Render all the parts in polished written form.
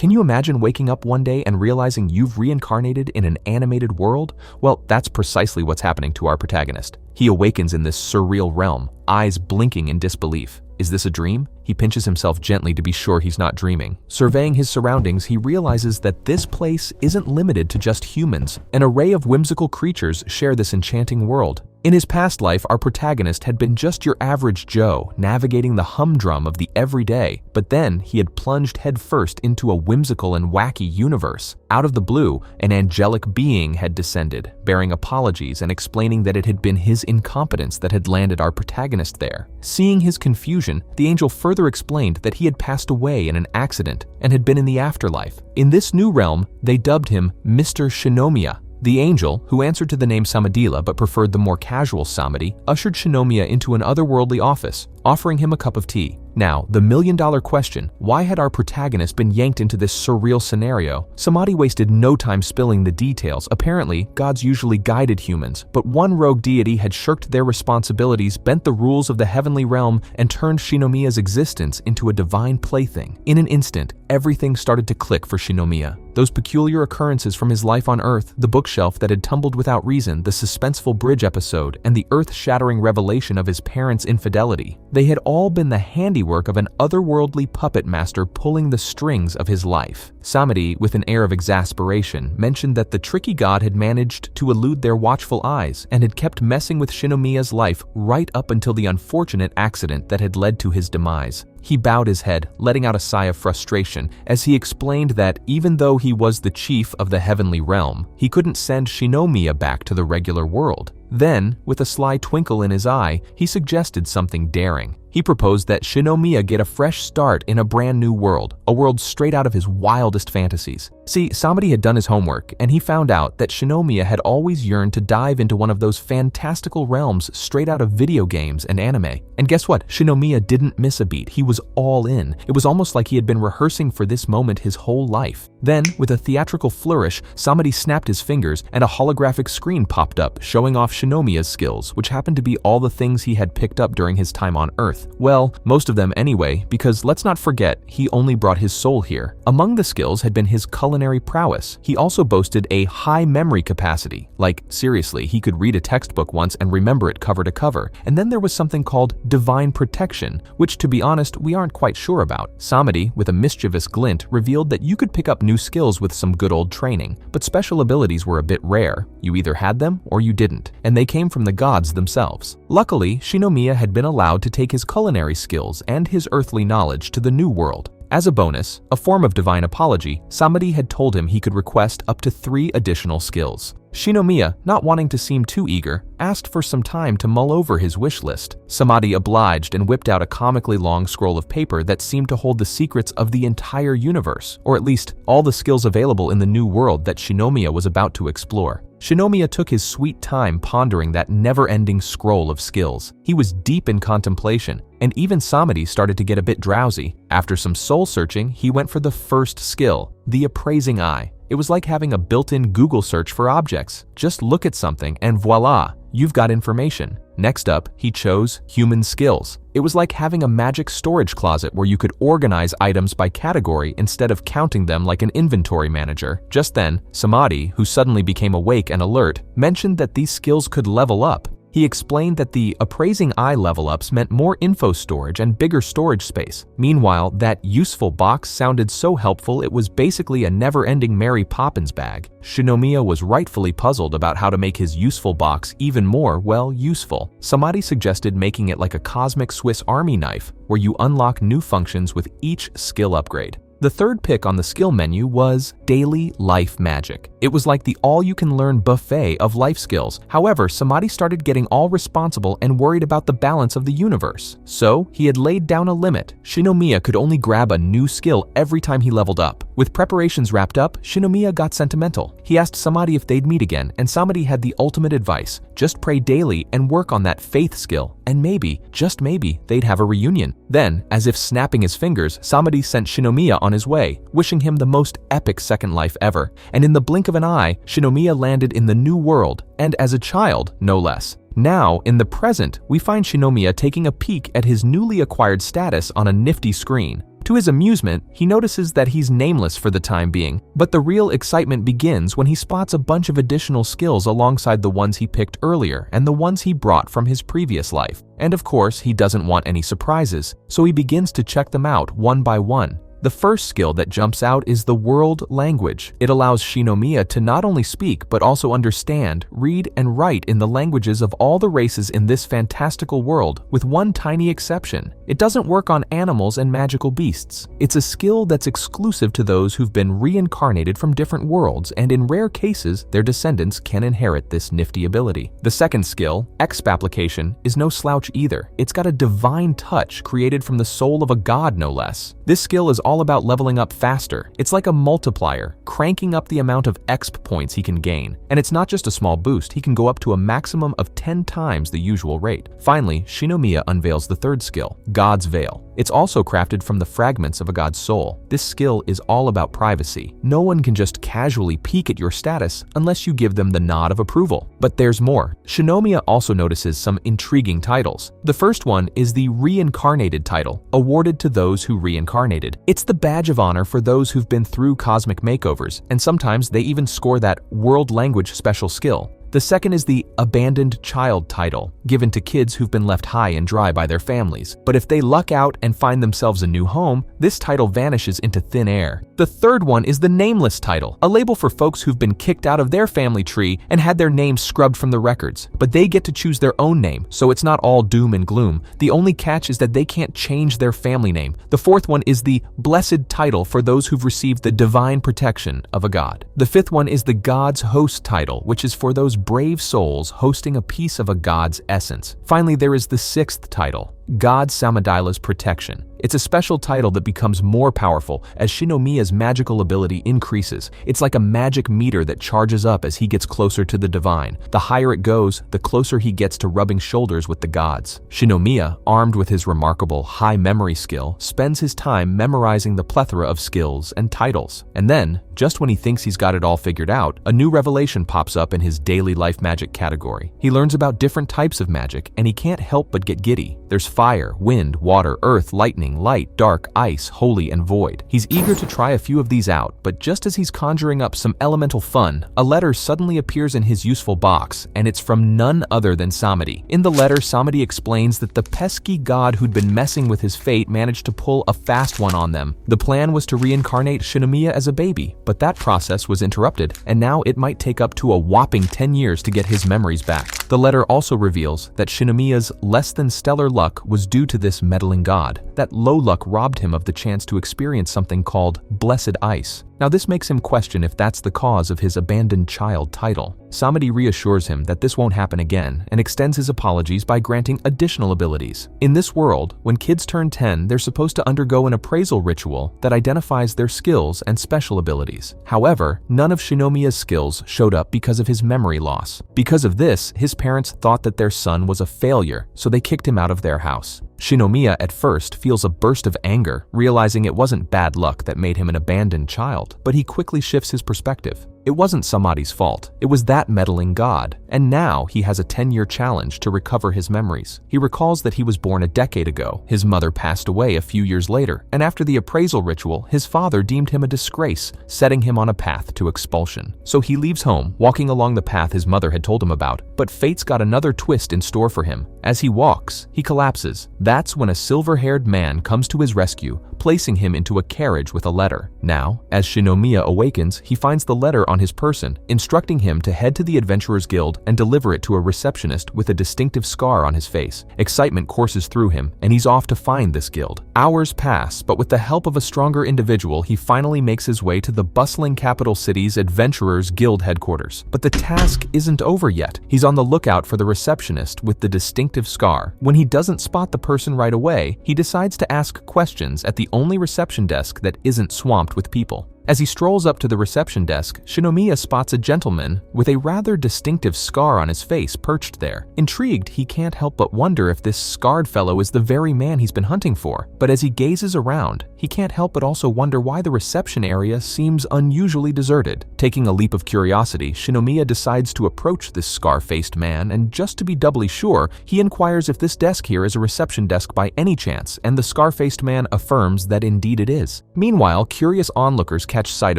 Can you imagine waking up one day and realizing you've reincarnated in an animated world? Well, that's precisely what's happening to our protagonist. He awakens in this surreal realm, eyes blinking in disbelief. Is this a dream? He pinches himself gently to be sure he's not dreaming. Surveying his surroundings, he realizes that this place isn't limited to just humans. An array of whimsical creatures share this enchanting world. In his past life, our protagonist had been just your average Joe, navigating the humdrum of the everyday, but then he had plunged headfirst into a whimsical and wacky universe. Out of the blue, an angelic being had descended, bearing apologies and explaining that it had been his incompetence that had landed our protagonist there. Seeing his confusion, the angel further explained that he had passed away in an accident and had been in the afterlife. In this new realm, they dubbed him Mr. Shinomiya. The angel, who answered to the name Samadila but preferred the more casual Samadi, ushered Shinomiya into an otherworldly office, offering him a cup of tea. Now, the million-dollar question, why had our protagonist been yanked into this surreal scenario? Samadhi wasted no time spilling the details. Apparently, gods usually guided humans, but one rogue deity had shirked their responsibilities, bent the rules of the heavenly realm, and turned Shinomiya's existence into a divine plaything. In an instant, everything started to click for Shinomiya. Those peculiar occurrences from his life on Earth, the bookshelf that had tumbled without reason, the suspenseful bridge episode, and the earth-shattering revelation of his parents' infidelity. They had all been the handiwork of an otherworldly puppet master pulling the strings of his life. Samadhi, with an air of exasperation, mentioned that the tricky god had managed to elude their watchful eyes and had kept messing with Shinomiya's life right up until the unfortunate accident that had led to his demise. He bowed his head, letting out a sigh of frustration, as he explained that even though he was the chief of the heavenly realm, he couldn't send Shinomiya back to the regular world. Then, with a sly twinkle in his eye, he suggested something daring. He proposed that Shinomiya get a fresh start in a brand new world, a world straight out of his wildest fantasies. See, Samadhi had done his homework, and he found out that Shinomiya had always yearned to dive into one of those fantastical realms straight out of video games and anime. And guess what? Shinomiya didn't miss a beat. He was all in. It was almost like he had been rehearsing for this moment his whole life. Then, with a theatrical flourish, Samadhi snapped his fingers, and a holographic screen popped up, showing off Shinomiya's skills, which happened to be all the things he had picked up during his time on Earth. Well, most of them anyway, because let's not forget, he only brought his soul here. Among the skills had been his culinary prowess. He also boasted a high memory capacity. Like, seriously, he could read a textbook once and remember it cover to cover. And then there was something called divine protection, which, to be honest, we aren't quite sure about. Samadhi, with a mischievous glint, revealed that you could pick up new skills with some good old training, but special abilities were a bit rare. You either had them or you didn't, and they came from the gods themselves. Luckily, Shinomiya had been allowed to take his culinary skills and his earthly knowledge to the new world. As a bonus, a form of divine apology, Samadhi had told him he could request up to 3 additional skills. Shinomiya, not wanting to seem too eager, asked for some time to mull over his wish list. Samadhi obliged and whipped out a comically long scroll of paper that seemed to hold the secrets of the entire universe, or at least all the skills available in the new world that Shinomiya was about to explore. Shinomiya took his sweet time pondering that never-ending scroll of skills. He was deep in contemplation, and even Samadhi started to get a bit drowsy. After some soul-searching, he went for the first skill, the appraising eye. It was like having a built-in Google search for objects. Just look at something and voila, you've got information. Next up, he chose human skills. It was like having a magic storage closet where you could organize items by category instead of counting them like an inventory manager. Just then, Samadhi, who suddenly became awake and alert, mentioned that these skills could level up. He explained that the appraising eye level-ups meant more info storage and bigger storage space. Meanwhile, that useful box sounded so helpful it was basically a never-ending Mary Poppins bag. Shinomiya was rightfully puzzled about how to make his useful box even more, well, useful. Samadhi suggested making it like a cosmic Swiss Army knife, where you unlock new functions with each skill upgrade. The third pick on the skill menu was Daily Life Magic. It was like the all-you-can-learn buffet of life skills. However, Samadhi started getting all responsible and worried about the balance of the universe. So, he had laid down a limit. Shinomiya could only grab a new skill every time he leveled up. With preparations wrapped up, Shinomiya got sentimental. He asked Samadhi if they'd meet again, and Samadhi had the ultimate advice. Just pray daily and work on that faith skill, and maybe, just maybe, they'd have a reunion. Then, as if snapping his fingers, Samadhi sent Shinomiya on his way, wishing him the most epic second life ever. And in the blink of an eye, Shinomiya landed in the new world, and as a child, no less. Now, in the present, we find Shinomiya taking a peek at his newly acquired status on a nifty screen. To his amusement, he notices that he's nameless for the time being, but the real excitement begins when he spots a bunch of additional skills alongside the ones he picked earlier and the ones he brought from his previous life. And of course, he doesn't want any surprises, so he begins to check them out one by one. The first skill that jumps out is the world language. It allows Shinomiya to not only speak but also understand, read, and write in the languages of all the races in this fantastical world, with one tiny exception. It doesn't work on animals and magical beasts. It's a skill that's exclusive to those who've been reincarnated from different worlds, and in rare cases, their descendants can inherit this nifty ability. The second skill, Expapplication, is no slouch either. It's got a divine touch created from the soul of a god, no less. This skill is all about leveling up faster. It's like a multiplier, cranking up the amount of exp points he can gain. And it's not just a small boost, he can go up to a maximum of 10 times the usual rate. Finally, Shinomiya unveils the third skill, God's Veil. It's also crafted from the fragments of a god's soul. This skill is all about privacy. No one can just casually peek at your status unless you give them the nod of approval. But there's more. Shinomiya also notices some intriguing titles. The first one is the Reincarnated title, awarded to those who reincarnated. It's the badge of honor for those who've been through cosmic makeovers, and sometimes they even score that world language special skill. The second is the Abandoned Child title, given to kids who've been left high and dry by their families. But if they luck out and find themselves a new home, this title vanishes into thin air. The third one is the Nameless title, a label for folks who've been kicked out of their family tree and had their names scrubbed from the records. But they get to choose their own name, so it's not all doom and gloom. The only catch is that they can't change their family name. The fourth one is the Blessed title for those who've received the divine protection of a god. The fifth one is the God's Host title, which is for those brave souls hosting a piece of a god's essence. Finally, there is the sixth title, God Samadila's Protection. It's a special title that becomes more powerful as Shinomiya's magical ability increases. It's like a magic meter that charges up as he gets closer to the divine. The higher it goes, the closer he gets to rubbing shoulders with the gods. Shinomiya, armed with his remarkable high memory skill, spends his time memorizing the plethora of skills and titles. And then, just when he thinks he's got it all figured out, a new revelation pops up in his daily life magic category. He learns about different types of magic, and he can't help but get giddy. There's fire, wind, water, earth, lightning, light, dark, ice, holy, and void. He's eager to try a few of these out, but just as he's conjuring up some elemental fun, a letter suddenly appears in his useful box, and it's from none other than Samadi. In the letter, Samadi explains that the pesky god who'd been messing with his fate managed to pull a fast one on them. The plan was to reincarnate Shinomiya as a baby, but that process was interrupted, and now it might take up to a whopping 10 years to get his memories back. The letter also reveals that Shinomiya's less than stellar luck was due to this meddling god. That low luck robbed him of the chance to experience something called Blessed Ice. Now this makes him question if that's the cause of his Abandoned Child title. Samadi reassures him that this won't happen again and extends his apologies by granting additional abilities. In this world, when kids turn 10, they're supposed to undergo an appraisal ritual that identifies their skills and special abilities. However, none of Shinomiya's skills showed up because of his memory loss. Because of this, his parents thought that their son was a failure, so they kicked him out of their house. Shinomiya at first feels a burst of anger, realizing it wasn't bad luck that made him an abandoned child, but he quickly shifts his perspective. It wasn't Samadi's fault, it was that meddling god, and now he has a 10-year challenge to recover his memories. He recalls that he was born a decade ago, his mother passed away a few years later, and after the appraisal ritual, his father deemed him a disgrace, setting him on a path to expulsion. So he leaves home, walking along the path his mother had told him about, but fate's got another twist in store for him. As he walks, he collapses. That's when a silver-haired man comes to his rescue, placing him into a carriage with a letter. Now, as Shinomiya awakens, he finds the letter on his person, instructing him to head to the Adventurers Guild and deliver it to a receptionist with a distinctive scar on his face. Excitement courses through him, and he's off to find this guild. Hours pass, but with the help of a stronger individual, he finally makes his way to the bustling capital city's Adventurers Guild headquarters. But the task isn't over yet. He's on the lookout for the receptionist with the distinctive scar. When he doesn't spot the person right away, he decides to ask questions at the only reception desk that isn't swamped with people. As he strolls up to the reception desk, Shinomiya spots a gentleman with a rather distinctive scar on his face perched there. Intrigued, he can't help but wonder if this scarred fellow is the very man he's been hunting for. But as he gazes around, he can't help but also wonder why the reception area seems unusually deserted. Taking a leap of curiosity, Shinomiya decides to approach this scar-faced man, and just to be doubly sure, he inquires if this desk here is a reception desk by any chance, and the scar-faced man affirms that indeed it is. Meanwhile, curious onlookers catch sight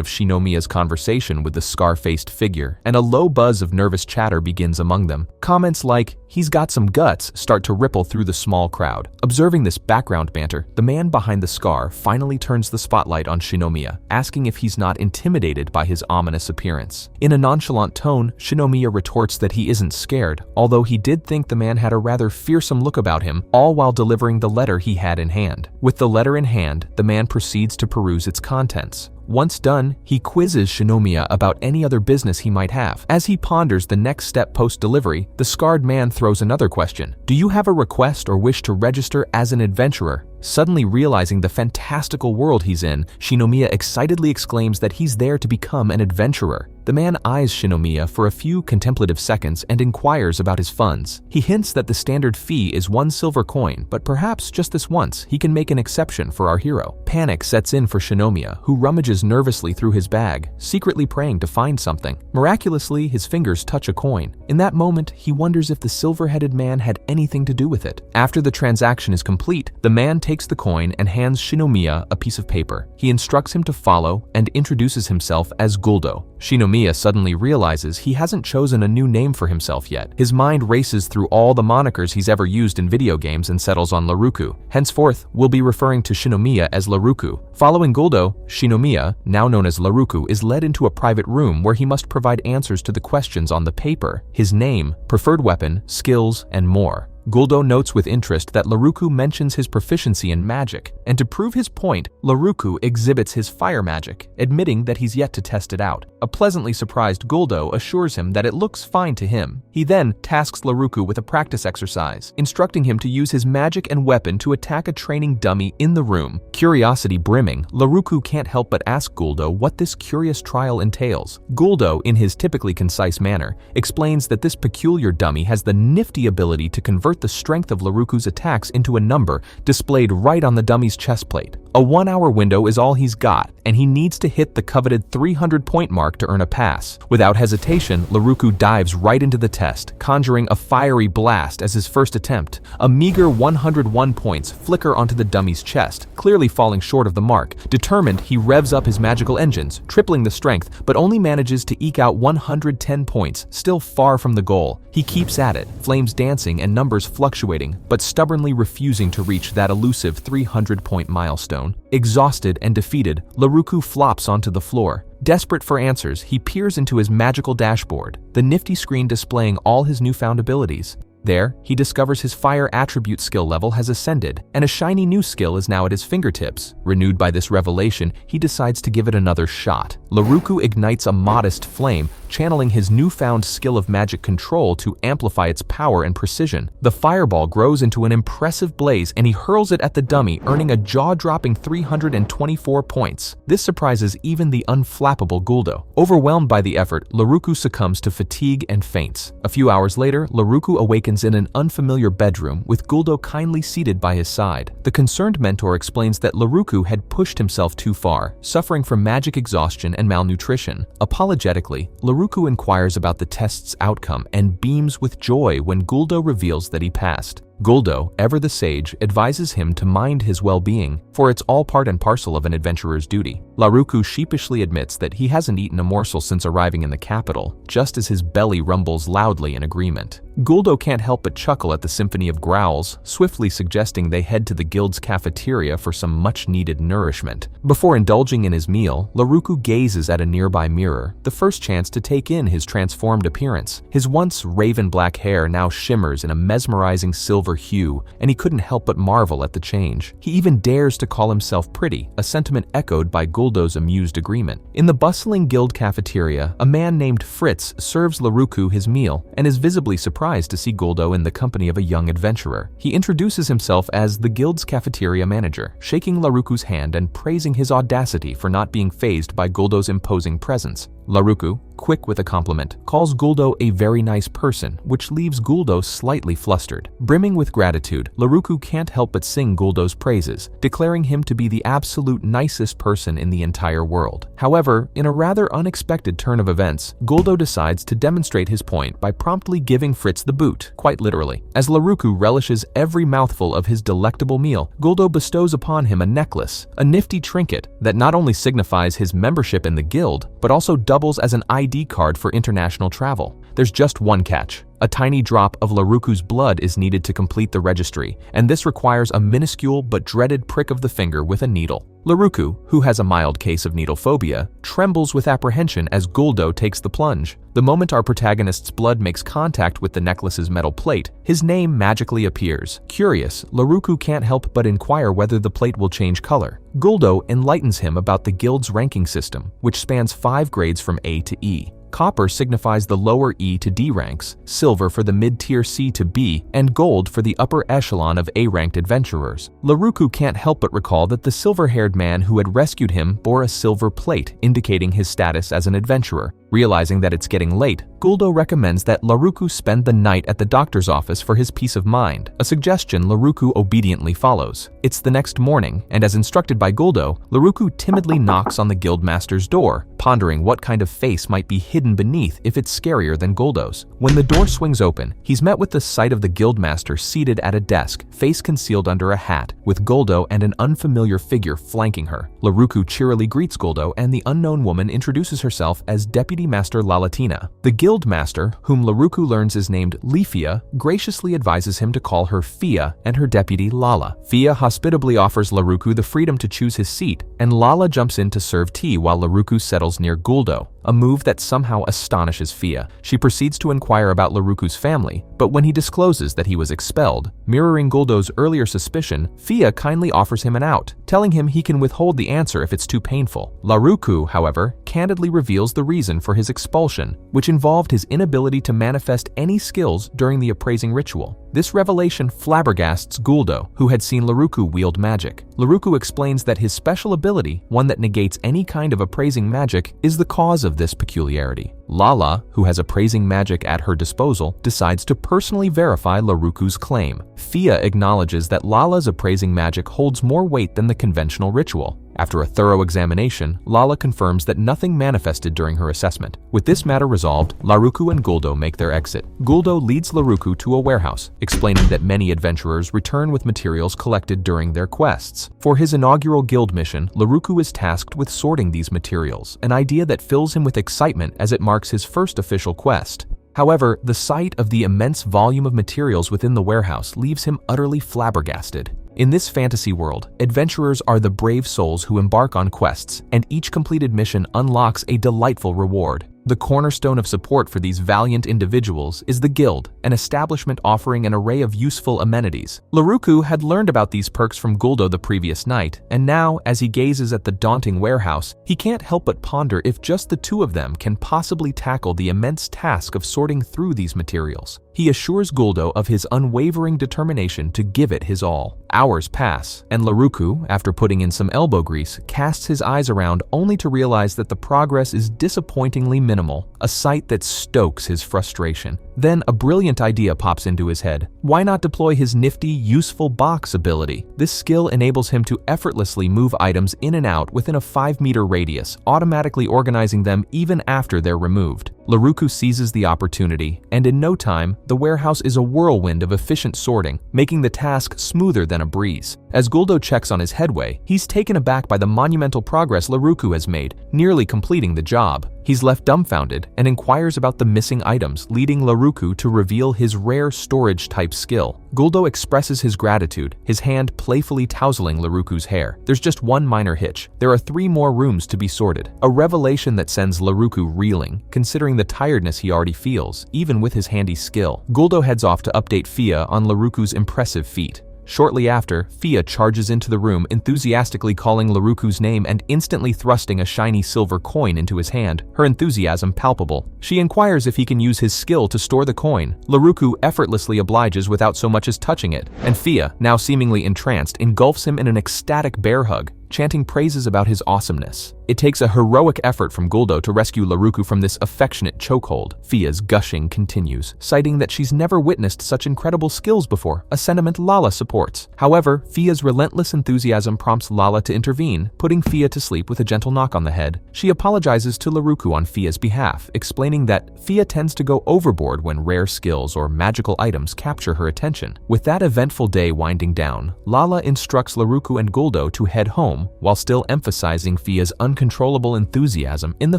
of Shinomiya's conversation with the scar-faced figure, and a low buzz of nervous chatter begins among them. Comments like, "He's got some guts," start to ripple through the small crowd. Observing this background banter, the man behind the scar finally turns the spotlight on Shinomiya, asking if he's not intimidated by his ominous appearance. In a nonchalant tone, Shinomiya retorts that he isn't scared, although he did think the man had a rather fearsome look about him, all while delivering the letter he had in hand. With the letter in hand, the man proceeds to peruse its contents. Once done, he quizzes Shinomiya about any other business he might have. As he ponders the next step post-delivery, the scarred man throws another question. "Do you have a request or wish to register as an adventurer?" Suddenly realizing the fantastical world he's in, Shinomiya excitedly exclaims that he's there to become an adventurer. The man eyes Shinomiya for a few contemplative seconds and inquires about his funds. He hints that the standard fee is 1 silver coin, but perhaps just this once he can make an exception for our hero. Panic sets in for Shinomiya, who rummages nervously through his bag, secretly praying to find something. Miraculously, his fingers touch a coin. In that moment, he wonders if the silver-headed man had anything to do with it. After the transaction is complete, the man takes the coin and hands Shinomiya a piece of paper. He instructs him to follow and introduces himself as Guldo. Shinomiya suddenly realizes he hasn't chosen a new name for himself yet. His mind races through all the monikers he's ever used in video games and settles on Laruku. Henceforth, we'll be referring to Shinomiya as Laruku. Following Guldo, Shinomiya, now known as Laruku, is led into a private room where he must provide answers to the questions on the paper: his name, preferred weapon, skills, and more. Guldo notes with interest that Laruku mentions his proficiency in magic, and to prove his point, Laruku exhibits his fire magic, admitting that he's yet to test it out. A pleasantly surprised Guldo assures him that it looks fine to him. He then tasks Laruku with a practice exercise, instructing him to use his magic and weapon to attack a training dummy in the room. Curiosity brimming, Laruku can't help but ask Guldo what this curious trial entails. Guldo, in his typically concise manner, explains that this peculiar dummy has the nifty ability to convert the strength of Laruku's attacks into a number displayed right on the dummy's chest plate. A 1-hour window is all he's got, and he needs to hit the coveted 300-point mark to earn a pass. Without hesitation, Laruku dives right into the test, conjuring a fiery blast as his first attempt. A meager 101 points flicker onto the dummy's chest, clearly falling short of the mark. Determined, he revs up his magical engines, tripling the strength, but only manages to eke out 110 points, still far from the goal. He keeps at it, flames dancing and numbers fluctuating, but stubbornly refusing to reach that elusive 300-point milestone. Exhausted and defeated, Laruku flops onto the floor. Desperate for answers, he peers into his magical dashboard, the nifty screen displaying all his newfound abilities. There, he discovers his fire attribute skill level has ascended, and a shiny new skill is now at his fingertips. Renewed by this revelation, he decides to give it another shot. Laruku ignites a modest flame, channeling his newfound skill of magic control to amplify its power and precision. The fireball grows into an impressive blaze, and he hurls it at the dummy, earning a jaw-dropping 324 points. This surprises even the unflappable Guldo. Overwhelmed by the effort, Laruku succumbs to fatigue and faints. A few hours later, Laruku awakens in an unfamiliar bedroom with Guldo kindly seated by his side. The concerned mentor explains that Laruku had pushed himself too far, suffering from magic exhaustion and malnutrition. Apologetically, Laruku inquires about the test's outcome and beams with joy when Guldo reveals that he passed. Guldo, ever the sage, advises him to mind his well-being, for it's all part and parcel of an adventurer's duty. Laruku sheepishly admits that he hasn't eaten a morsel since arriving in the capital, just as his belly rumbles loudly in agreement. Guldo can't help but chuckle at the symphony of growls, swiftly suggesting they head to the guild's cafeteria for some much-needed nourishment. Before indulging in his meal, Laruku gazes at a nearby mirror, the first chance to take in his transformed appearance. His once raven-black hair now shimmers in a mesmerizing silver hue, and he couldn't help but marvel at the change. He even dares to call himself pretty, a sentiment echoed by Guldo Guldo's amused agreement. In the bustling guild cafeteria, a man named Fritz serves Laruku his meal and is visibly surprised to see Guldo in the company of a young adventurer. He introduces himself as the guild's cafeteria manager, shaking Laruku's hand and praising his audacity for not being fazed by Guldo's imposing presence. Laruku, quick with a compliment, calls Guldo a very nice person, which leaves Guldo slightly flustered. Brimming with gratitude, Laruku can't help but sing Guldo's praises, declaring him to be the absolute nicest person in the entire world. However, in a rather unexpected turn of events, Guldo decides to demonstrate his point by promptly giving Fritz the boot, quite literally. As Laruku relishes every mouthful of his delectable meal, Guldo bestows upon him a necklace, a nifty trinket that not only signifies his membership in the guild, but also doubles as an ID card for international travel. There's just one catch. A tiny drop of Laruku's blood is needed to complete the registry, and this requires a minuscule but dreaded prick of the finger with a needle. Laruku, who has a mild case of needle phobia, trembles with apprehension as Guldo takes the plunge. The moment our protagonist's blood makes contact with the necklace's metal plate, his name magically appears. Curious, Laruku can't help but inquire whether the plate will change color. Guldo enlightens him about the guild's ranking system, which spans 5 grades from A to E. Copper signifies the lower E to D ranks, silver for the mid-tier C to B, and gold for the upper echelon of A-ranked adventurers. Laruku can't help but recall that the silver-haired man who had rescued him bore a silver plate, indicating his status as an adventurer. Realizing that it's getting late, Guldo recommends that Laruku spend the night at the doctor's office for his peace of mind, a suggestion Laruku obediently follows. It's the next morning, and as instructed by Guldo, Laruku timidly knocks on the guildmaster's door, pondering what kind of face might be hidden beneath if it's scarier than Guldo's. When the door swings open, he's met with the sight of the guildmaster seated at a desk, face concealed under a hat, with Guldo and an unfamiliar figure flanking her. Laruku cheerily greets Guldo, and the unknown woman introduces herself as Deputy Master Lalatina. The guildmaster, whom Laruku learns is named Leafia, graciously advises him to call her Fia and her deputy Lala. Fia hospitably offers Laruku the freedom to choose his seat, and Lala jumps in to serve tea while Laruku settles near Guldo, a move that somehow astonishes Fia. She proceeds to inquire about Laruku's family, but when he discloses that he was expelled, mirroring Guldo's earlier suspicion, Fia kindly offers him an out, telling him he can withhold the answer if it's too painful. Laruku, however, candidly reveals the reason for his expulsion, which involved his inability to manifest any skills during the appraising ritual. This revelation flabbergasts Guldo, who had seen Laruku wield magic. Laruku explains that his special ability, one that negates any kind of appraising magic, is the cause of this peculiarity. Lala, who has appraising magic at her disposal, decides to personally verify Laruku's claim. Fia acknowledges that Lala's appraising magic holds more weight than the conventional ritual. After a thorough examination, Lala confirms that nothing manifested during her assessment. With this matter resolved, Laruku and Guldo make their exit. Guldo leads Laruku to a warehouse, explaining that many adventurers return with materials collected during their quests. For his inaugural guild mission, Laruku is tasked with sorting these materials, an idea that fills him with excitement as it marks his first official quest. However, the sight of the immense volume of materials within the warehouse leaves him utterly flabbergasted. In this fantasy world, adventurers are the brave souls who embark on quests, and each completed mission unlocks a delightful reward. The cornerstone of support for these valiant individuals is the Guild, an establishment offering an array of useful amenities. Laruku had learned about these perks from Guldo the previous night, and now, as he gazes at the daunting warehouse, he can't help but ponder if just the two of them can possibly tackle the immense task of sorting through these materials. He assures Guldo of his unwavering determination to give it his all. Hours pass, and Laruku, after putting in some elbow grease, casts his eyes around only to realize that the progress is disappointingly minimal, a sight that stokes his frustration. Then a brilliant idea pops into his head. Why not deploy his nifty, useful box ability? This skill enables him to effortlessly move items in and out within a 5-meter radius, automatically organizing them even after they're removed. Laruku seizes the opportunity, and in no time, the warehouse is a whirlwind of efficient sorting, making the task smoother than a breeze. As Guldo checks on his headway, he's taken aback by the monumental progress Laruku has made, nearly completing the job. He's left dumbfounded and inquires about the missing items, leading Laruku to reveal his rare storage-type skill. Guldo expresses his gratitude, his hand playfully tousling Laruku's hair. There's just one minor hitch. There are 3 more rooms to be sorted, a revelation that sends Laruku reeling, considering the tiredness he already feels, even with his handy skill. Guldo heads off to update Fia on Laruku's impressive feat. Shortly after, Fia charges into the room, enthusiastically calling Laruku's name and instantly thrusting a shiny silver coin into his hand, her enthusiasm palpable. She inquires if he can use his skill to store the coin. Laruku effortlessly obliges without so much as touching it, and Fia, now seemingly entranced, engulfs him in an ecstatic bear hug, chanting praises about his awesomeness. It takes a heroic effort from Guldo to rescue Laruku from this affectionate chokehold. Fia's gushing continues, citing that she's never witnessed such incredible skills before, a sentiment Lala supports. However, Fia's relentless enthusiasm prompts Lala to intervene, putting Fia to sleep with a gentle knock on the head. She apologizes to Laruku on Fia's behalf, explaining that Fia tends to go overboard when rare skills or magical items capture her attention. With that eventful day winding down, Lala instructs Laruku and Guldo to head home, while still emphasizing Fia's uncontrollable enthusiasm in the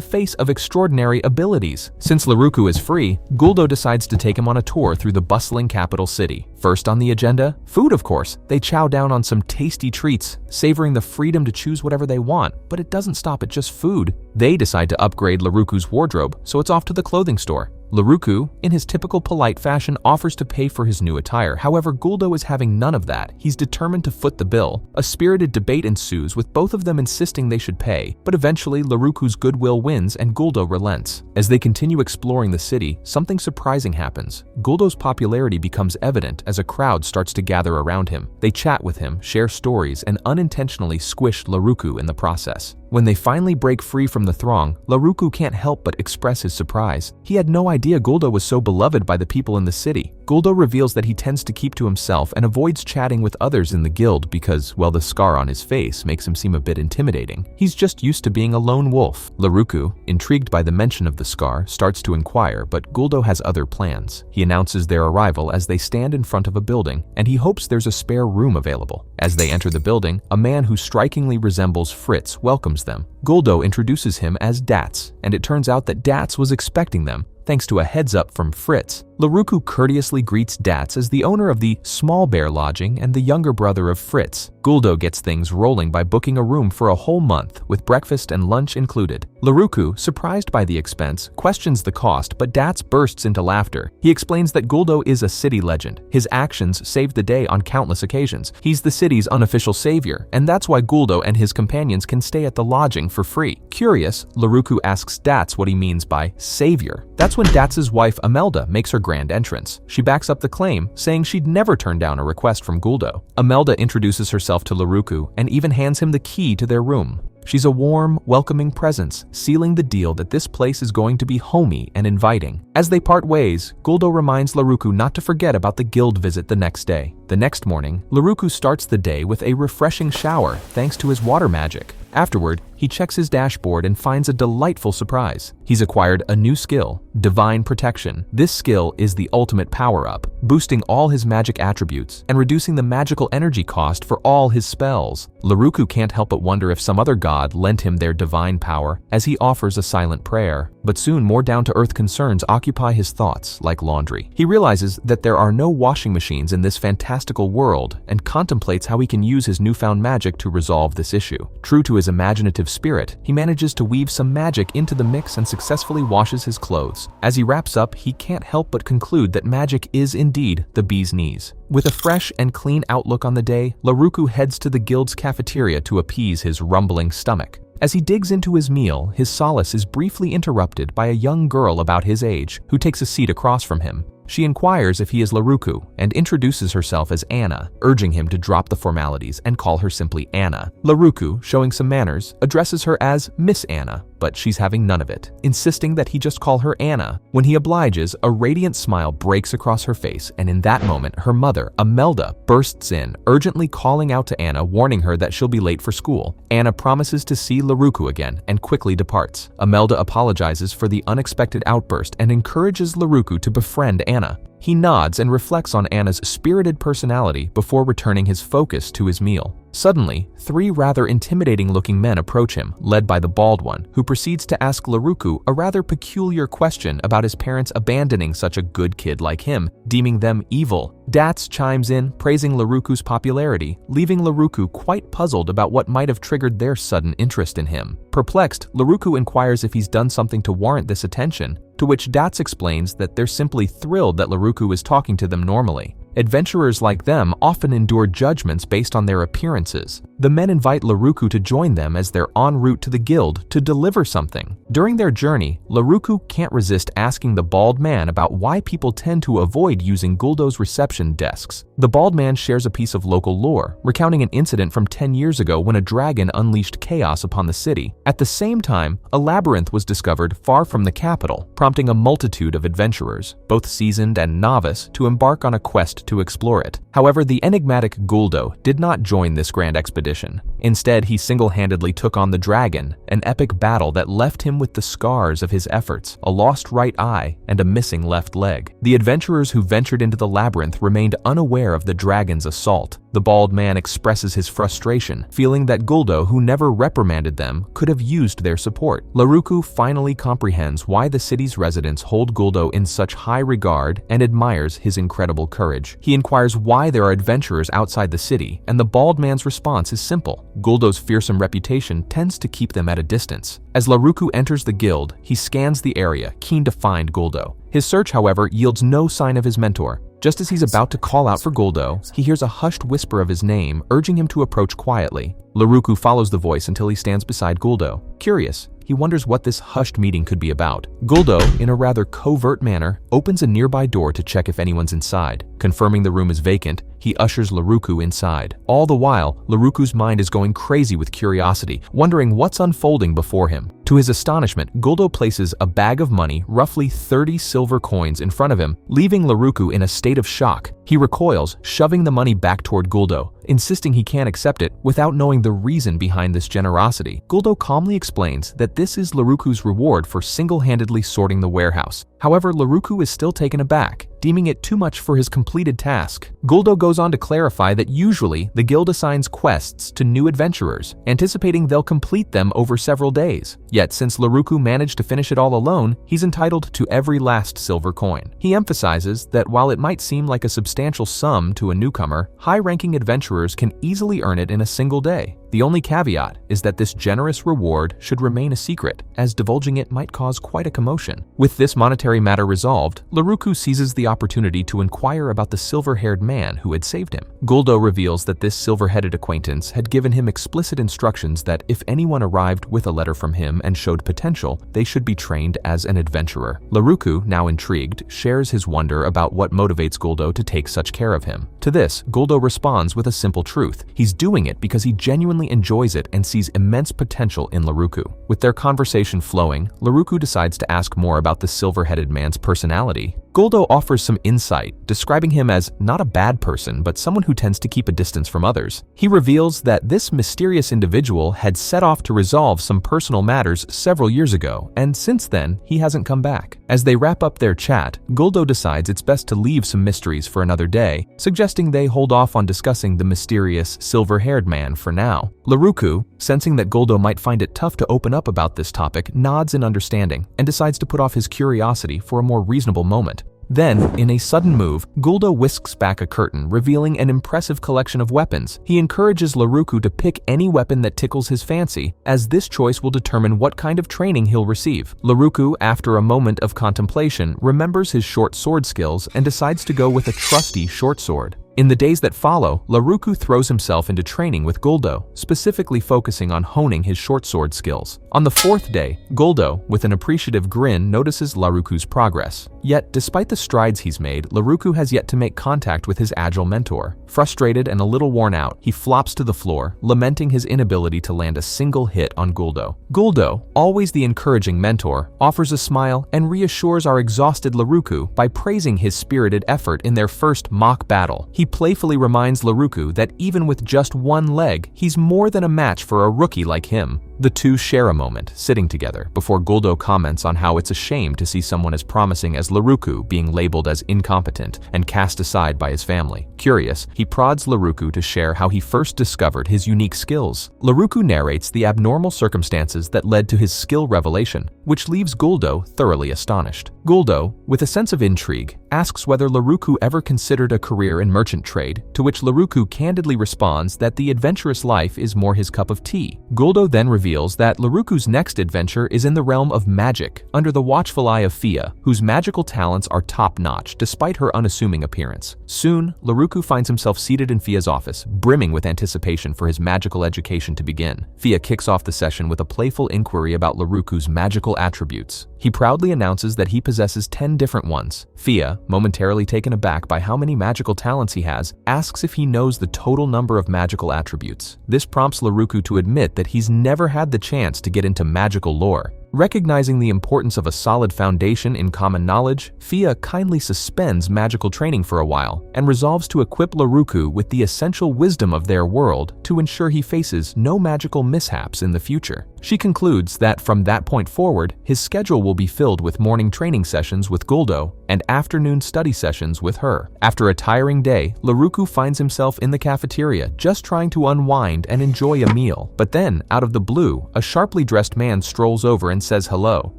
face of extraordinary abilities. Since Laruku is free, Guldo decides to take him on a tour through the bustling capital city. First on the agenda, food of course. They chow down on some tasty treats, savoring the freedom to choose whatever they want, but it doesn't stop at just food. They decide to upgrade Laruku's wardrobe, so it's off to the clothing store. Laruku, in his typical polite fashion, offers to pay for his new attire. However, Guldo is having none of that. He's determined to foot the bill. A spirited debate ensues, with both of them insisting they should pay, but eventually Laruku's goodwill wins and Guldo relents. As they continue exploring the city, something surprising happens. Guldo's popularity becomes evident as a crowd starts to gather around him. They chat with him, share stories, and unintentionally squish Laruku in the process. When they finally break free from the throng, Laruku can't help but express his surprise. He had no idea Guldo was so beloved by the people in the city. Guldo reveals that he tends to keep to himself and avoids chatting with others in the guild because, well, the scar on his face makes him seem a bit intimidating. He's just used to being a lone wolf. Laruku, intrigued by the mention of the scar, starts to inquire, but Guldo has other plans. He announces their arrival as they stand in front of a building, and he hopes there's a spare room available. As they enter the building, a man who strikingly resembles Fritz welcomes them. Guldo introduces him as Dats, and it turns out that Dats was expecting them, thanks to a heads-up from Fritz. Laruku courteously greets Dats as the owner of the Small Bear Lodging and the younger brother of Fritz. Guldo gets things rolling by booking a room for a whole month, with breakfast and lunch included. Laruku, surprised by the expense, questions the cost, but Dats bursts into laughter. He explains that Guldo is a city legend. His actions saved the day on countless occasions. He's the city's unofficial savior, and that's why Guldo and his companions can stay at the lodging for free. Curious, Laruku asks Dats what he means by savior. That's when Dats's wife Imelda makes her grand entrance. She backs up the claim, saying she'd never turn down a request from Guldo. Imelda introduces herself to Laruku and even hands him the key to their room. She's a warm, welcoming presence, sealing the deal that this place is going to be homey and inviting. As they part ways, Guldo reminds Laruku not to forget about the guild visit the next day. The next morning, Laruku starts the day with a refreshing shower thanks to his water magic. Afterward, he checks his dashboard and finds a delightful surprise. He's acquired a new skill, Divine Protection. This skill is the ultimate power-up, boosting all his magic attributes and reducing the magical energy cost for all his spells. Laruku can't help but wonder if some other god lent him their divine power, as he offers a silent prayer. But soon more down-to-earth concerns occupy his thoughts, like laundry. He realizes that there are no washing machines in this fantastical world and contemplates how he can use his newfound magic to resolve this issue. True to his imaginative spirit, he manages to weave some magic into the mix and successfully washes his clothes. As he wraps up, he can't help but conclude that magic is indeed the bee's knees. With a fresh and clean outlook on the day, Laruku heads to the guild's cafeteria to appease his rumbling stomach. As he digs into his meal, his solace is briefly interrupted by a young girl about his age who takes a seat across from him. She inquires if he is Laruku and introduces herself as Anna, urging him to drop the formalities and call her simply Anna. Laruku, showing some manners, addresses her as Miss Anna, but she's having none of it, insisting that he just call her Anna. When he obliges, a radiant smile breaks across her face, and in that moment, her mother, Imelda, bursts in, urgently calling out to Anna, warning her that she'll be late for school. Anna promises to see Laruku again and quickly departs. Imelda apologizes for the unexpected outburst and encourages Laruku to befriend Anna. He nods and reflects on Anna's spirited personality before returning his focus to his meal. Suddenly, three rather intimidating-looking men approach him, led by the bald one, who proceeds to ask Laruku a rather peculiar question about his parents abandoning such a good kid like him, deeming them evil. Dats chimes in, praising Laruku's popularity, leaving Laruku quite puzzled about what might have triggered their sudden interest in him. Perplexed, Laruku inquires if he's done something to warrant this attention, to which Dats explains that they're simply thrilled that Laruku is talking to them normally. Adventurers like them often endure judgments based on their appearances. The men invite Laruku to join them as they're en route to the guild to deliver something. During their journey, Laruku can't resist asking the bald man about why people tend to avoid using Guldo's reception desks. The bald man shares a piece of local lore, recounting an incident from 10 years ago when a dragon unleashed chaos upon the city. At the same time, a labyrinth was discovered far from the capital, prompting a multitude of adventurers, both seasoned and novice, to embark on a quest to explore it. However, the enigmatic Guldo did not join this grand expedition. Instead, he single-handedly took on the dragon, an epic battle that left him with the scars of his efforts, a lost right eye, and a missing left leg. The adventurers who ventured into the labyrinth remained unaware of the dragon's assault. The bald man expresses his frustration, feeling that Guldo, who never reprimanded them, could have used their support. Laruku finally comprehends why the city's residents hold Guldo in such high regard and admires his incredible courage. He inquires why there are adventurers outside the city, and the bald man's response is simple. Guldo's fearsome reputation tends to keep them at a distance. As Laruku enters the guild, he scans the area, keen to find Guldo. His search, however, yields no sign of his mentor. Just as he's about to call out for Guldo, he hears a hushed whisper of his name, urging him to approach quietly. Laruku follows the voice until he stands beside Guldo. Curious, he wonders what this hushed meeting could be about. Guldo, in a rather covert manner, opens a nearby door to check if anyone's inside. Confirming the room is vacant, he ushers Laruku inside. All the while, Laruku's mind is going crazy with curiosity, wondering what's unfolding before him. To his astonishment, Guldo places a bag of money, roughly 30 silver coins, in front of him, leaving Laruku in a state of shock. He recoils, shoving the money back toward Guldo, insisting he can't accept it without knowing the reason behind this generosity. Guldo calmly explains that this is Laruku's reward for single-handedly sorting the warehouse. However, Laruku is still taken aback, deeming it too much for his completed task. Guldo goes on to clarify that usually the guild assigns quests to new adventurers, anticipating they'll complete them over several days. Yet since Laruku managed to finish it all alone, he's entitled to every last silver coin. He emphasizes that while it might seem like a substantial sum to a newcomer, high-ranking adventurers can easily earn it in a single day. The only caveat is that this generous reward should remain a secret, as divulging it might cause quite a commotion. With this monetary matter resolved, Laruku seizes the opportunity to inquire about the silver-haired man who had saved him. Guldo reveals that this silver-headed acquaintance had given him explicit instructions that if anyone arrived with a letter from him and showed potential, they should be trained as an adventurer. Laruku, now intrigued, shares his wonder about what motivates Guldo to take such care of him. To this, Guldo responds with a simple truth. He's doing it because he genuinely enjoys it and sees immense potential in Laruku. With their conversation flowing, Laruku decides to ask more about the silver-headed man's personality. Guldo offers some insight, describing him as not a bad person, but someone who tends to keep a distance from others. He reveals that this mysterious individual had set off to resolve some personal matters several years ago, and since then, he hasn't come back. As they wrap up their chat, Guldo decides it's best to leave some mysteries for another day, suggesting they hold off on discussing the mysterious silver-haired man for now. Laruku, sensing that Guldo might find it tough to open up about this topic, nods in understanding and decides to put off his curiosity for a more reasonable moment. Then, in a sudden move, Guldo whisks back a curtain, revealing an impressive collection of weapons. He encourages Laruku to pick any weapon that tickles his fancy, as this choice will determine what kind of training he'll receive. Laruku, after a moment of contemplation, remembers his short sword skills and decides to go with a trusty short sword. In the days that follow, Laruku throws himself into training with Guldo, specifically focusing on honing his short sword skills. On the fourth day, Guldo, with an appreciative grin, notices Laruku's progress. Yet, despite the strides he's made, Laruku has yet to make contact with his agile mentor. Frustrated and a little worn out, he flops to the floor, lamenting his inability to land a single hit on Guldo. Guldo, always the encouraging mentor, offers a smile and reassures our exhausted Laruku by praising his spirited effort in their first mock battle. He playfully reminds Laruku that even with just one leg, he's more than a match for a rookie like him. The two share a moment, sitting together, before Guldo comments on how it's a shame to see someone as promising as Laruku being labeled as incompetent and cast aside by his family. Curious, he prods Laruku to share how he first discovered his unique skills. Laruku narrates the abnormal circumstances that led to his skill revelation, which leaves Guldo thoroughly astonished. Guldo, with a sense of intrigue, asks whether Laruku ever considered a career in merchant trade, to which Laruku candidly responds that the adventurous life is more his cup of tea. Guldo then reveals reveals that Laruku's next adventure is in the realm of magic, under the watchful eye of Fia, whose magical talents are top-notch despite her unassuming appearance. Soon, Laruku finds himself seated in Fia's office, brimming with anticipation for his magical education to begin. Fia kicks off the session with a playful inquiry about Laruku's magical attributes. He proudly announces that he possesses 10 different ones. Fia, momentarily taken aback by how many magical talents he has, asks if he knows the total number of magical attributes. This prompts Laruku to admit that he's never had the chance to get into magical lore. Recognizing the importance of a solid foundation in common knowledge, Fia kindly suspends magical training for a while and resolves to equip Laruku with the essential wisdom of their world to ensure he faces no magical mishaps in the future. She concludes that from that point forward, his schedule will be filled with morning training sessions with Guldo and afternoon study sessions with her. After a tiring day, Laruku finds himself in the cafeteria just trying to unwind and enjoy a meal. But then, out of the blue, a sharply dressed man strolls over and says hello.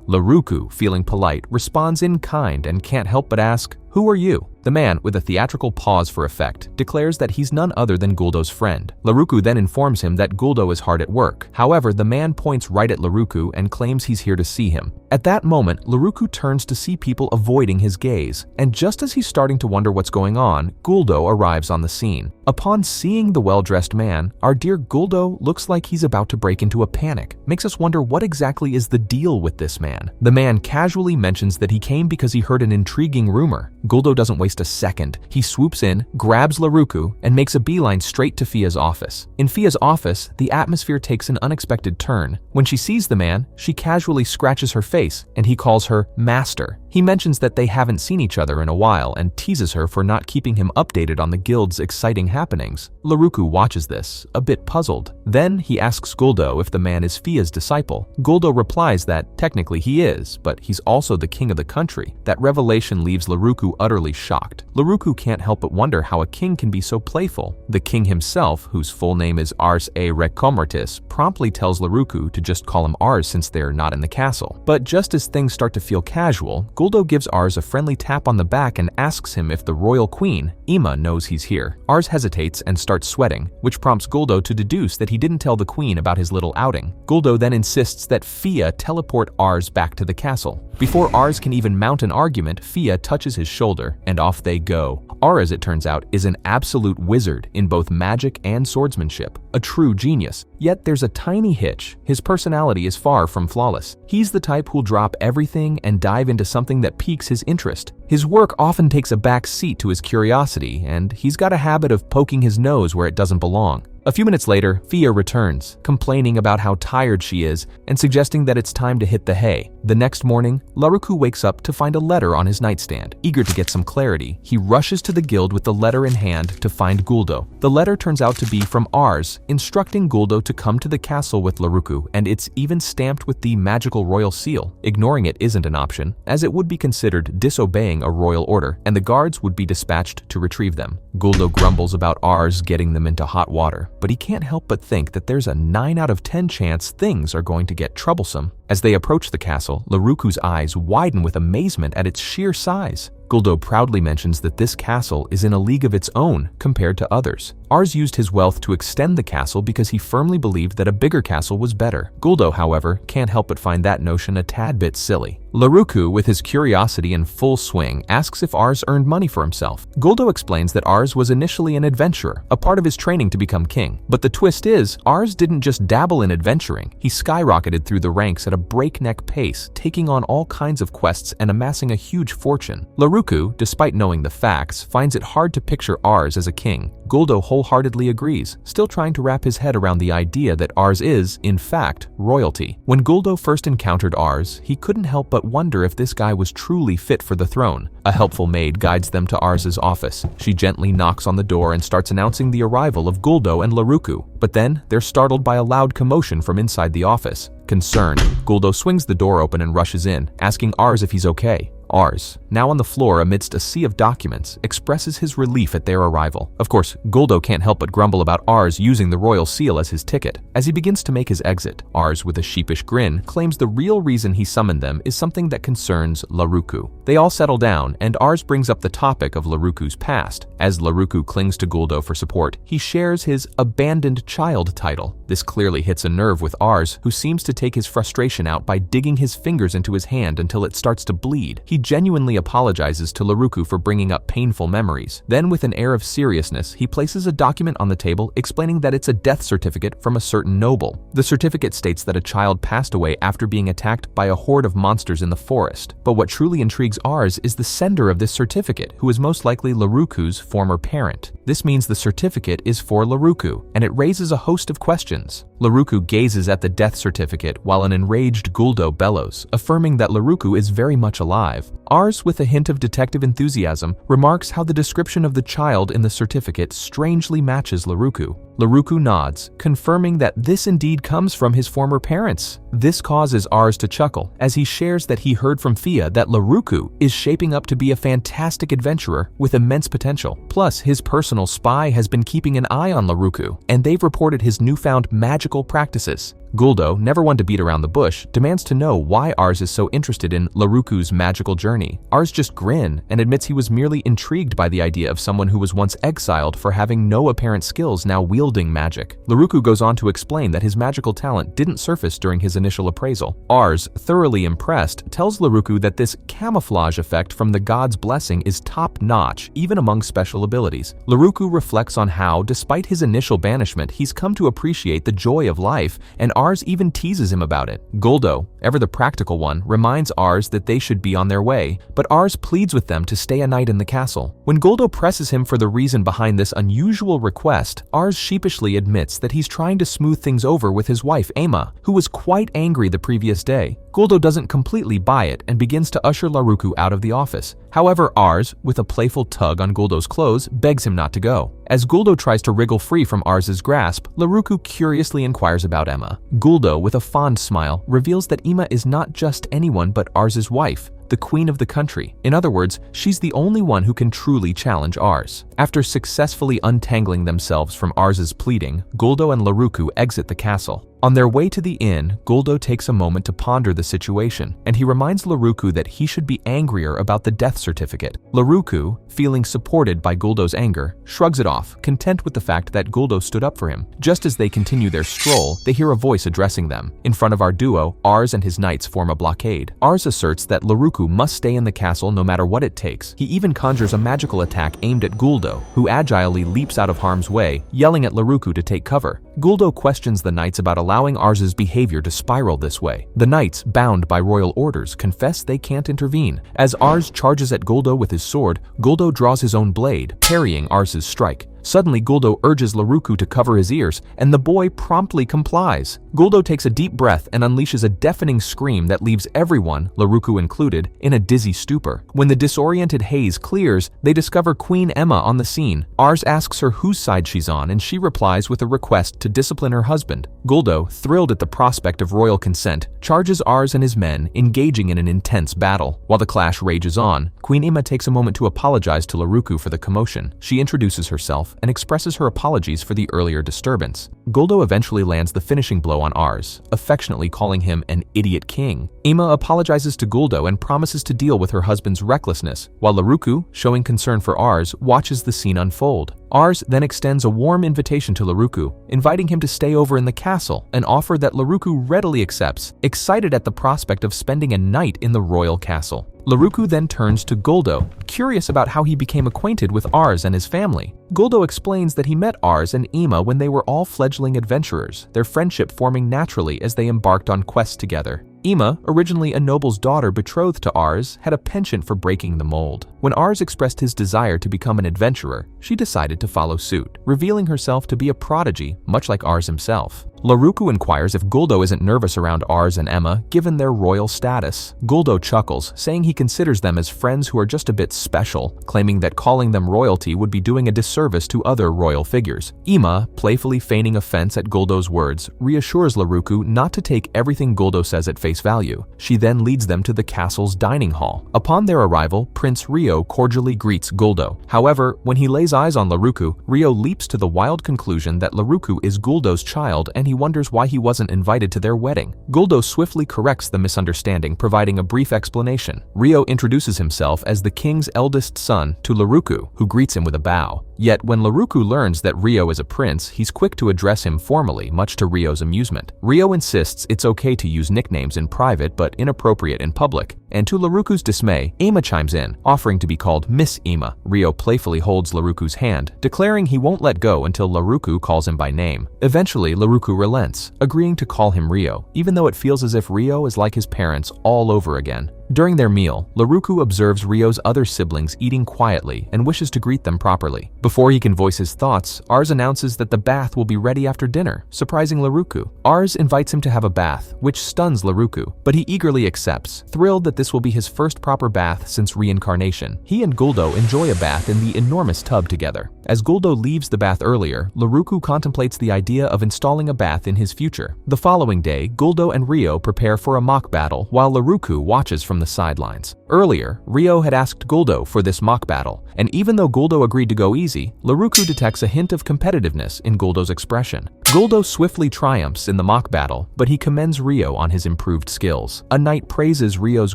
Laruku, feeling polite, responds in kind and can't help but ask, "Who are you?" The man, with a theatrical pause for effect, declares that he's none other than Guldo's friend. Laruku then informs him that Guldo is hard at work. However, the man points right at Laruku and claims he's here to see him. At that moment, Laruku turns to see people avoiding his gaze, and just as he's starting to wonder what's going on, Guldo arrives on the scene. Upon seeing the well-dressed man, our dear Guldo looks like he's about to break into a panic. Makes us wonder what exactly is the deal with this man. The man casually mentions that he came because he heard an intriguing rumor. Guldo doesn't waste a second. He swoops in, grabs Laruku, and makes a beeline straight to Fia's office. In Fia's office, the atmosphere takes an unexpected turn. When she sees the man, she casually scratches her face, and he calls her Master. He mentions that they haven't seen each other in a while and teases her for not keeping him updated on the guild's exciting happenings. Laruku watches this, a bit puzzled. Then he asks Guldo if the man is Fia's disciple. Guldo replies that technically he is, but he's also the king of the country. That revelation leaves Laruku utterly shocked. Laruku can't help but wonder how a king can be so playful. The king himself, whose full name is Ars A. Recomortis, promptly tells Laruku to just call him Ars since they're not in the castle. But just as things start to feel casual, Guldo gives Ars a friendly tap on the back and asks him if the royal queen, Ima, knows he's here. Ars hesitates and starts sweating, which prompts Guldo to deduce that he didn't tell the queen about his little outing. Guldo then insists that Fia teleport Ars back to the castle. Before Ars can even mount an argument, Fia touches his shoulder, and off they go. Ars, it turns out, is an absolute wizard in both magic and swordsmanship, a true genius. Yet there's a tiny hitch. His personality is far from flawless. He's the type who'll drop everything and dive into something that piques his interest. His work often takes a back seat to his curiosity, and he's got a habit of poking his nose where it doesn't belong. A few minutes later, Fia returns, complaining about how tired she is and suggesting that it's time to hit the hay. The next morning, Laruku wakes up to find a letter on his nightstand. Eager to get some clarity, he rushes to the guild with the letter in hand to find Guldo. The letter turns out to be from Ars, instructing Guldo to come to the castle with Laruku, and it's even stamped with the magical royal seal. Ignoring it isn't an option, as it would be considered disobeying a royal order, and the guards would be dispatched to retrieve them. Guldo grumbles about Ars getting them into hot water, but he can't help but think that there's a 9 out of 10 chance things are going to get troublesome. As they approach the castle, Laruku's eyes widen with amazement at its sheer size. Guldo proudly mentions that this castle is in a league of its own compared to others. Ars used his wealth to extend the castle because he firmly believed that a bigger castle was better. Guldo, however, can't help but find that notion a tad bit silly. Laruku, with his curiosity in full swing, asks if Ars earned money for himself. Guldo explains that Ars was initially an adventurer, a part of his training to become king. But the twist is, Ars didn't just dabble in adventuring. He skyrocketed through the ranks at a breakneck pace, taking on all kinds of quests and amassing a huge fortune. Laruku, despite knowing the facts, finds it hard to picture Ars as a king. Guldo wholeheartedly agrees, still trying to wrap his head around the idea that Ars is, in fact, royalty. When Guldo first encountered Ars, he couldn't help but wonder if this guy was truly fit for the throne. A helpful maid guides them to Ars's office. She gently knocks on the door and starts announcing the arrival of Guldo and Laruku. But then, they're startled by a loud commotion from inside the office. Concerned, Guldo swings the door open and rushes in, asking Ars if he's okay. Ars, now on the floor amidst a sea of documents, expresses his relief at their arrival. Of course, Guldo can't help but grumble about Ars using the royal seal as his ticket. As he begins to make his exit, Ars, with a sheepish grin, claims the real reason he summoned them is something that concerns Laruku. They all settle down, and Ars brings up the topic of Laruku's past. As Laruku clings to Guldo for support, he shares his abandoned child title. This clearly hits a nerve with Ars, who seems to take his frustration out by digging his fingers into his hand until it starts to bleed. He genuinely apologizes to Laruku for bringing up painful memories. Then, with an air of seriousness, he places a document on the table explaining that it's a death certificate from a certain noble. The certificate states that a child passed away after being attacked by a horde of monsters in the forest. But what truly intrigues Ars is the sender of this certificate, who is most likely Laruku's former parent. This means the certificate is for Laruku, and it raises a host of questions. Laruku gazes at the death certificate while an enraged Guldo bellows, affirming that Laruku is very much alive. Ars, with a hint of detective enthusiasm, remarks how the description of the child in the certificate strangely matches Laruku. Laruku nods, confirming that this indeed comes from his former parents. This causes Ars to chuckle, as he shares that he heard from Fia that Laruku is shaping up to be a fantastic adventurer with immense potential. Plus, his personal spy has been keeping an eye on Laruku, and they've reported his newfound magical practices. Guldo, never one to beat around the bush, demands to know why Ars is so interested in Laruku's magical journey. Ars just grins and admits he was merely intrigued by the idea of someone who was once exiled for having no apparent skills now wielding magic. Laruku goes on to explain that his magical talent didn't surface during his initial appraisal. Ars, thoroughly impressed, tells Laruku that this camouflage effect from the god's blessing is top-notch, even among special abilities. Laruku reflects on how, despite his initial banishment, he's come to appreciate the joy of life, and Ars even teases him about it. Guldo, ever the practical one, reminds Ars that they should be on their way, but Ars pleads with them to stay a night in the castle. When Guldo presses him for the reason behind this unusual request, Ars sheepishly admits that he's trying to smooth things over with his wife Ama, who was quite angry the previous day. Guldo doesn't completely buy it and begins to usher Laruku out of the office. However, Ars, with a playful tug on Guldo's clothes, begs him not to go. As Guldo tries to wriggle free from Ars's grasp, Laruku curiously inquires about Emma. Guldo, with a fond smile, reveals that Ima is not just anyone but Ars's wife, the queen of the country. In other words, she's the only one who can truly challenge Ars. After successfully untangling themselves from Ars's pleading, Guldo and Laruku exit the castle. On their way to the inn, Guldo takes a moment to ponder the situation, and he reminds Laruku that he should be angrier about the death certificate. Laruku, feeling supported by Guldo's anger, shrugs it off, content with the fact that Guldo stood up for him. Just as they continue their stroll, they hear a voice addressing them. In front of our duo, Ars and his knights form a blockade. Ars asserts that Laruku must stay in the castle no matter what it takes. He even conjures a magical attack aimed at Guldo, who agilely leaps out of harm's way, yelling at Laruku to take cover. Guldo questions the knights about allowing Ars's behavior to spiral this way. The knights, bound by royal orders, confess they can't intervene. As Ars charges at Guldo with his sword, Guldo draws his own blade, parrying Ars's strike. Suddenly, Guldo urges Laruku to cover his ears, and the boy promptly complies. Guldo takes a deep breath and unleashes a deafening scream that leaves everyone, Laruku included, in a dizzy stupor. When the disoriented haze clears, they discover Queen Emma on the scene. Ars asks her whose side she's on, and she replies with a request to discipline her husband. Guldo, thrilled at the prospect of royal consent, charges Ars and his men, engaging in an intense battle. While the clash rages on, Queen Emma takes a moment to apologize to Laruku for the commotion. She introduces herself and expresses her apologies for the earlier disturbance. Guldo eventually lands the finishing blow on Ars, affectionately calling him an idiot king. Emma apologizes to Guldo and promises to deal with her husband's recklessness, while Laruku, showing concern for Ars, watches the scene unfold. Ars then extends a warm invitation to Laruku, inviting him to stay over in the castle, an offer that Laruku readily accepts, excited at the prospect of spending a night in the royal castle. Laruku then turns to Guldo, curious about how he became acquainted with Ars and his family. Guldo explains that he met Ars and Ima when they were all fledgling adventurers, their friendship forming naturally as they embarked on quests together. Ima, originally a noble's daughter betrothed to Ars, had a penchant for breaking the mold. When Ars expressed his desire to become an adventurer, she decided to follow suit, revealing herself to be a prodigy, much like Ars himself. Laruku inquires if Guldo isn't nervous around Ars and Emma given their royal status. Guldo chuckles, saying he considers them as friends who are just a bit special, claiming that calling them royalty would be doing a disservice to other royal figures. Emma, playfully feigning offense at Guldo's words, reassures Laruku not to take everything Guldo says at face value. She then leads them to the castle's dining hall. Upon their arrival, Prince Rio cordially greets Guldo. However, when he lays eyes on Laruku, Rio leaps to the wild conclusion that Laruku is Guldo's child and he wonders why he wasn't invited to their wedding. Guldo swiftly corrects the misunderstanding, providing a brief explanation. Rio introduces himself as the king's eldest son to Laruku, who greets him with a bow. Yet when Laruku learns that Rio is a prince, he's quick to address him formally, much to Rio's amusement. Rio insists it's okay to use nicknames in private but inappropriate in public, and to Laruku's dismay, Emma chimes in, offering to be called Miss Emma. Rio playfully holds Laruku's hand, declaring he won't let go until Laruku calls him by name. Eventually, Laruku relents, agreeing to call him Rio, even though it feels as if Rio is like his parents all over again. During their meal, Laruku observes Rio's other siblings eating quietly and wishes to greet them properly. Before he can voice his thoughts, Ars announces that the bath will be ready after dinner, surprising Laruku. Ars invites him to have a bath, which stuns Laruku, but he eagerly accepts, thrilled that this will be his first proper bath since reincarnation. He and Guldo enjoy a bath in the enormous tub together. As Guldo leaves the bath earlier, Laruku contemplates the idea of installing a bath in his future. The following day, Guldo and Rio prepare for a mock battle, while Laruku watches from the sidelines. Earlier, Rio had asked Guldo for this mock battle, and even though Guldo agreed to go easy, Laruku detects a hint of competitiveness in Guldo's expression. Guldo swiftly triumphs in the mock battle, but he commends Rio on his improved skills. A knight praises Rio's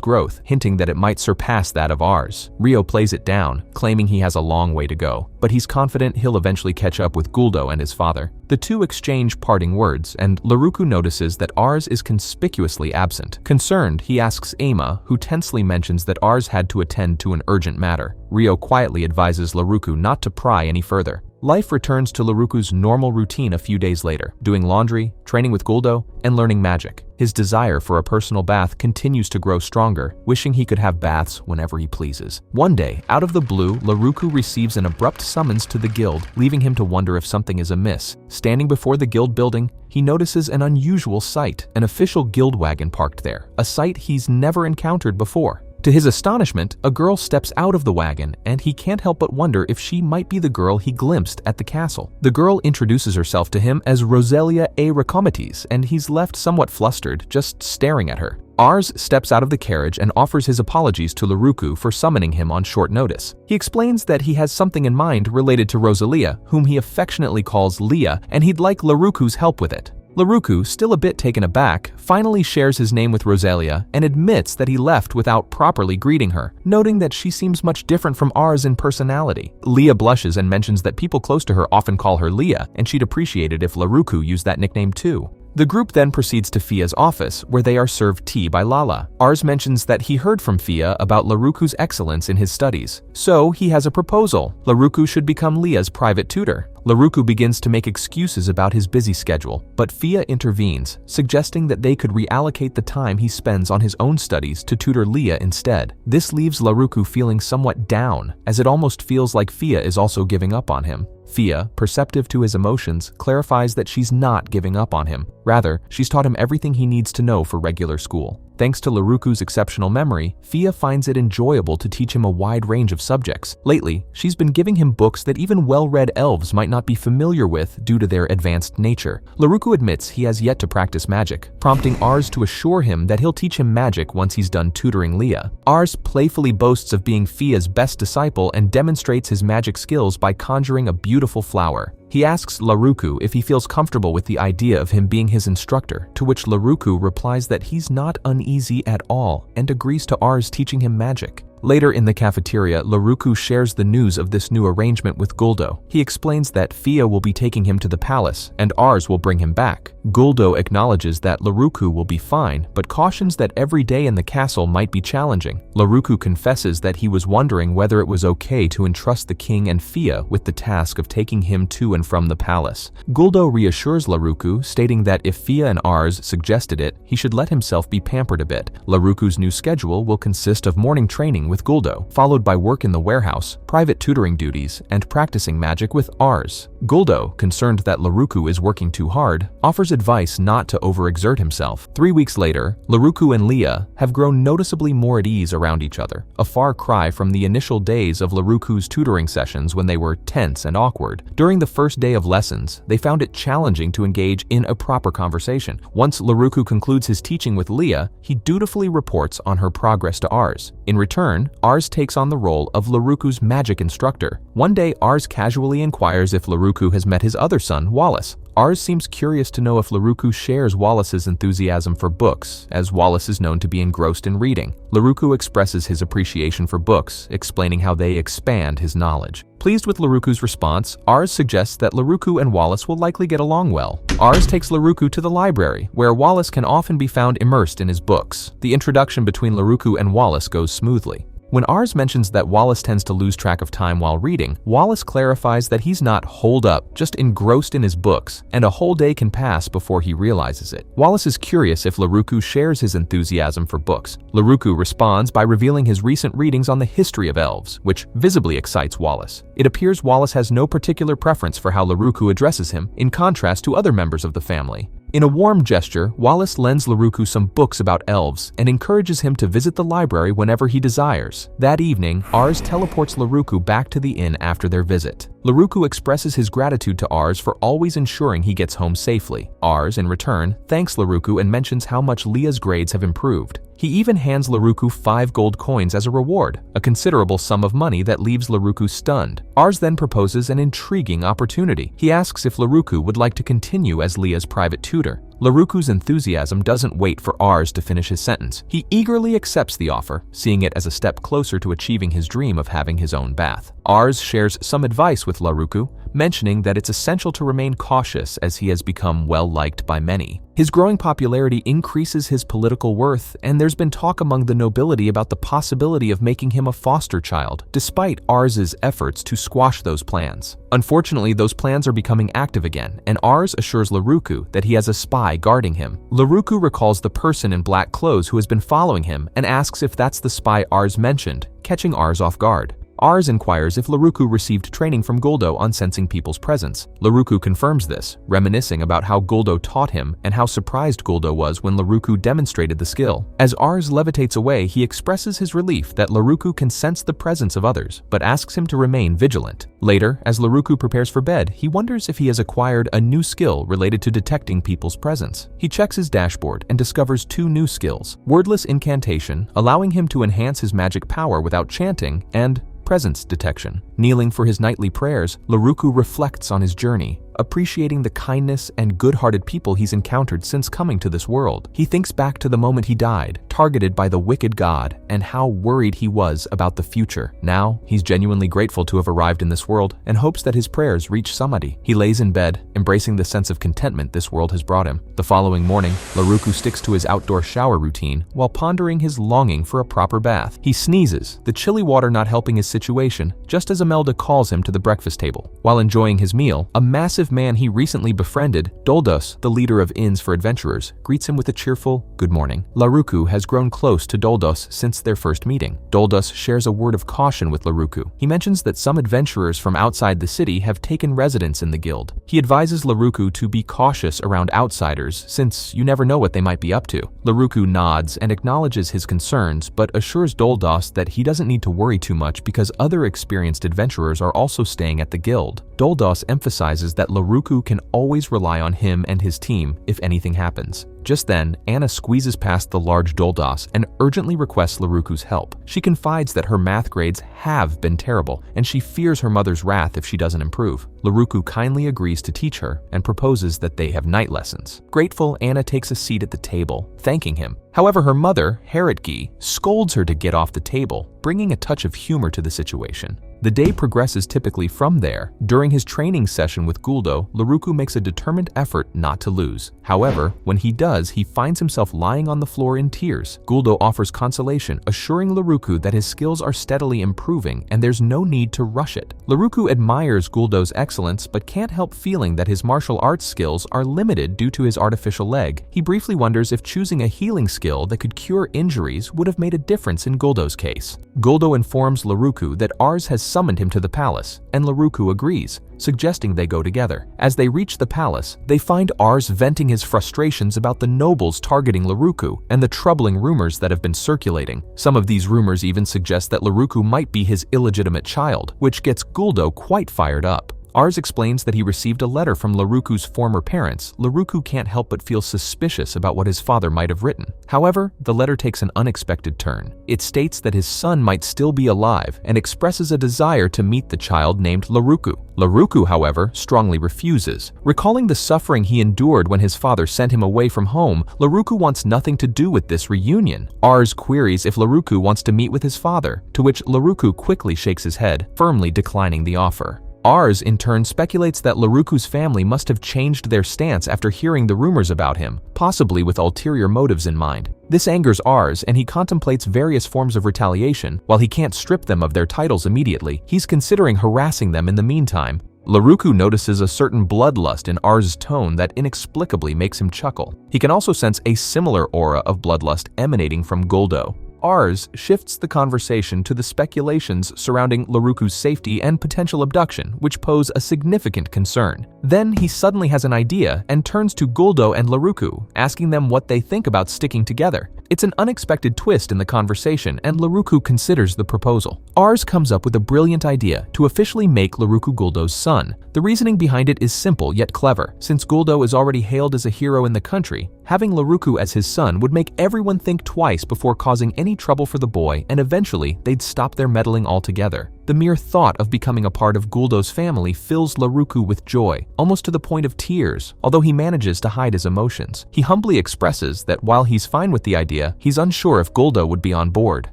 growth, hinting that it might surpass that of Ars. Rio plays it down, claiming he has a long way to go, but he's confident he'll eventually catch up with Guldo and his father. The two exchange parting words, and Laruku notices that Ars is conspicuously absent. Concerned, he asks Emma, who tensely mentions that Ars had to attend to an urgent matter. Rio quietly advises Laruku not to pry any further. Life returns to Laruku's normal routine a few days later, doing laundry, training with Guldo, and learning magic. His desire for a personal bath continues to grow stronger, wishing he could have baths whenever he pleases. One day, out of the blue, Laruku receives an abrupt summons to the guild, leaving him to wonder if something is amiss. Standing before the guild building, he notices an unusual sight, an official guild wagon parked there, a sight he's never encountered before. To his astonishment, a girl steps out of the wagon, and he can't help but wonder if she might be the girl he glimpsed at the castle. The girl introduces herself to him as Roselia A. Racometes, and he's left somewhat flustered, just staring at her. Ars steps out of the carriage and offers his apologies to Laruku for summoning him on short notice. He explains that he has something in mind related to Roselia, whom he affectionately calls Leah, and he'd like Laruku's help with it. Laruku, still a bit taken aback, finally shares his name with Roselia and admits that he left without properly greeting her, noting that she seems much different from Ars in personality. Leah blushes and mentions that people close to her often call her Leah, and she'd appreciate it if Laruku used that nickname too. The group then proceeds to Fia's office, where they are served tea by Lala. Ars mentions that he heard from Fia about Laruku's excellence in his studies, so he has a proposal. Laruku should become Leah's private tutor. Laruku begins to make excuses about his busy schedule, but Fia intervenes, suggesting that they could reallocate the time he spends on his own studies to tutor Leah instead. This leaves Laruku feeling somewhat down, as it almost feels like Fia is also giving up on him. Fia, perceptive to his emotions, clarifies that she's not giving up on him. Rather, she's taught him everything he needs to know for regular school. Thanks to Laruku's exceptional memory, Fia finds it enjoyable to teach him a wide range of subjects. Lately, she's been giving him books that even well-read elves might not be familiar with due to their advanced nature. Laruku admits he has yet to practice magic, prompting Ars to assure him that he'll teach him magic once he's done tutoring Leah. Ars playfully boasts of being Fia's best disciple and demonstrates his magic skills by conjuring a beautiful flower. He asks Laruku if he feels comfortable with the idea of him being his instructor, to which Laruku replies that he's not uneasy at all and agrees to Ars teaching him magic. Later in the cafeteria, Laruku shares the news of this new arrangement with Guldo. He explains that Fia will be taking him to the palace, and Ars will bring him back. Guldo acknowledges that Laruku will be fine, but cautions that every day in the castle might be challenging. Laruku confesses that he was wondering whether it was okay to entrust the king and Fia with the task of taking him to and from the palace. Guldo reassures Laruku, stating that if Fia and Ars suggested it, he should let himself be pampered a bit. Laruku's new schedule will consist of morning training with with Guldo, followed by work in the warehouse, private tutoring duties, and practicing magic with Ars. Guldo, concerned that Laruku is working too hard, offers advice not to overexert himself. 3 weeks later, Laruku and Leah have grown noticeably more at ease around each other, a far cry from the initial days of Laruku's tutoring sessions when they were tense and awkward. During the first day of lessons, they found it challenging to engage in a proper conversation. Once Laruku concludes his teaching with Leah, he dutifully reports on her progress to Ars. In return, Ars takes on the role of Laruku's magic instructor. One day, Ars casually inquires if Laruku has met his other son, Wallace. Ars seems curious to know if Laruku shares Wallace's enthusiasm for books, as Wallace is known to be engrossed in reading. Laruku expresses his appreciation for books, explaining how they expand his knowledge. Pleased with Laruku's response, Ars suggests that Laruku and Wallace will likely get along well. Ars takes Laruku to the library, where Wallace can often be found immersed in his books. The introduction between Laruku and Wallace goes smoothly. When Ars mentions that Wallace tends to lose track of time while reading, Wallace clarifies that he's not holed up, just engrossed in his books, and a whole day can pass before he realizes it. Wallace is curious if Laruku shares his enthusiasm for books. Laruku responds by revealing his recent readings on the history of elves, which visibly excites Wallace. It appears Wallace has no particular preference for how Laruku addresses him, in contrast to other members of the family. In a warm gesture, Wallace lends Laruku some books about elves and encourages him to visit the library whenever he desires. That evening, Ars teleports Laruku back to the inn after their visit. Laruku expresses his gratitude to Ars for always ensuring he gets home safely. Ars, in return, thanks Laruku and mentions how much Leah's grades have improved. He even hands Laruku 5 gold coins as a reward, a considerable sum of money that leaves Laruku stunned. Ars then proposes an intriguing opportunity. He asks if Laruku would like to continue as Leah's private tutor. Laruku's enthusiasm doesn't wait for Ars to finish his sentence. He eagerly accepts the offer, seeing it as a step closer to achieving his dream of having his own bath. Ars shares some advice with Laruku, mentioning that it's essential to remain cautious as he has become well-liked by many. His growing popularity increases his political worth, and there's been talk among the nobility about the possibility of making him a foster child, despite Ars's efforts to squash those plans. Unfortunately, those plans are becoming active again, and Ars assures Laruku that he has a spy guarding him. Laruku recalls the person in black clothes who has been following him and asks if that's the spy Ars mentioned, catching Ars off guard. Ars inquires if Laruku received training from Guldo on sensing people's presence. Laruku confirms this, reminiscing about how Guldo taught him and how surprised Guldo was when Laruku demonstrated the skill. As Ars levitates away, he expresses his relief that Laruku can sense the presence of others, but asks him to remain vigilant. Later, as Laruku prepares for bed, he wonders if he has acquired a new skill related to detecting people's presence. He checks his dashboard and discovers 2 new skills: wordless incantation, allowing him to enhance his magic power without chanting, and presence detection. Kneeling for his nightly prayers, Laruku reflects on his journey, appreciating the kindness and good-hearted people he's encountered since coming to this world. He thinks back to the moment he died, targeted by the wicked god, and how worried he was about the future. Now, he's genuinely grateful to have arrived in this world and hopes that his prayers reach Samadhi. He lays in bed, embracing the sense of contentment this world has brought him. The following morning, Laruku sticks to his outdoor shower routine while pondering his longing for a proper bath. He sneezes, the chilly water not helping his situation, just as Imelda calls him to the breakfast table. While enjoying his meal, a massive man he recently befriended, Doldos, the leader of Inns for Adventurers, greets him with a cheerful "Good morning." Laruku has grown close to Doldos since their first meeting. Doldos shares a word of caution with Laruku. He mentions that some adventurers from outside the city have taken residence in the guild. He advises Laruku to be cautious around outsiders, since you never know what they might be up to. Laruku nods and acknowledges his concerns, but assures Doldos that he doesn't need to worry too much because other experienced adventurers are also staying at the guild. Doldos emphasizes that Laruku can always rely on him and his team if anything happens. Just then, Anna squeezes past the large Doldos and urgently requests Laruku's help. She confides that her math grades have been terrible, and she fears her mother's wrath if she doesn't improve. Laruku kindly agrees to teach her and proposes that they have night lessons. Grateful, Anna takes a seat at the table, thanking him. However, her mother, Haritgi, scolds her to get off the table, bringing a touch of humor to the situation. The day progresses typically from there. During his training session with Guldo, Laruku makes a determined effort not to lose. However, when he does, he finds himself lying on the floor in tears. Guldo offers consolation, assuring Laruku that his skills are steadily improving and there's no need to rush it. Laruku admires Guldo's excellence but can't help feeling that his martial arts skills are limited due to his artificial leg. He briefly wonders if choosing a healing skill that could cure injuries would have made a difference in Guldo's case. Guldo informs Laruku that Ars has summoned him to the palace, and Laruku agrees, suggesting they go together. As they reach the palace, they find Ars venting his frustrations about the nobles targeting Laruku and the troubling rumors that have been circulating. Some of these rumors even suggest that Laruku might be his illegitimate child, which gets Guldo quite fired up. Ars explains that he received a letter from Laruku's former parents. Laruku can't help but feel suspicious about what his father might have written. However, the letter takes an unexpected turn. It states that his son might still be alive and expresses a desire to meet the child named Laruku. Laruku, however, strongly refuses. Recalling the suffering he endured when his father sent him away from home, Laruku wants nothing to do with this reunion. Ars queries if Laruku wants to meet with his father, to which Laruku quickly shakes his head, firmly declining the offer. Ars, in turn, speculates that Laruku's family must have changed their stance after hearing the rumors about him, possibly with ulterior motives in mind. This angers Ars, and he contemplates various forms of retaliation. While he can't strip them of their titles immediately, he's considering harassing them in the meantime. Laruku notices a certain bloodlust in Ars' tone that inexplicably makes him chuckle. He can also sense a similar aura of bloodlust emanating from Guldo. Ars shifts the conversation to the speculations surrounding Laruku's safety and potential abduction, which pose a significant concern. Then he suddenly has an idea and turns to Guldo and Laruku, asking them what they think about sticking together. It's an unexpected twist in the conversation, and Laruku considers the proposal. Ars comes up with a brilliant idea to officially make Laruku Guldo's son. The reasoning behind it is simple yet clever. Since Guldo is already hailed as a hero in the country, having Laruku as his son would make everyone think twice before causing any trouble for the boy, and eventually they'd stop their meddling altogether. The mere thought of becoming a part of Guldo's family fills Laruku with joy, almost to the point of tears, although he manages to hide his emotions. He humbly expresses that while he's fine with the idea, he's unsure if Guldo would be on board.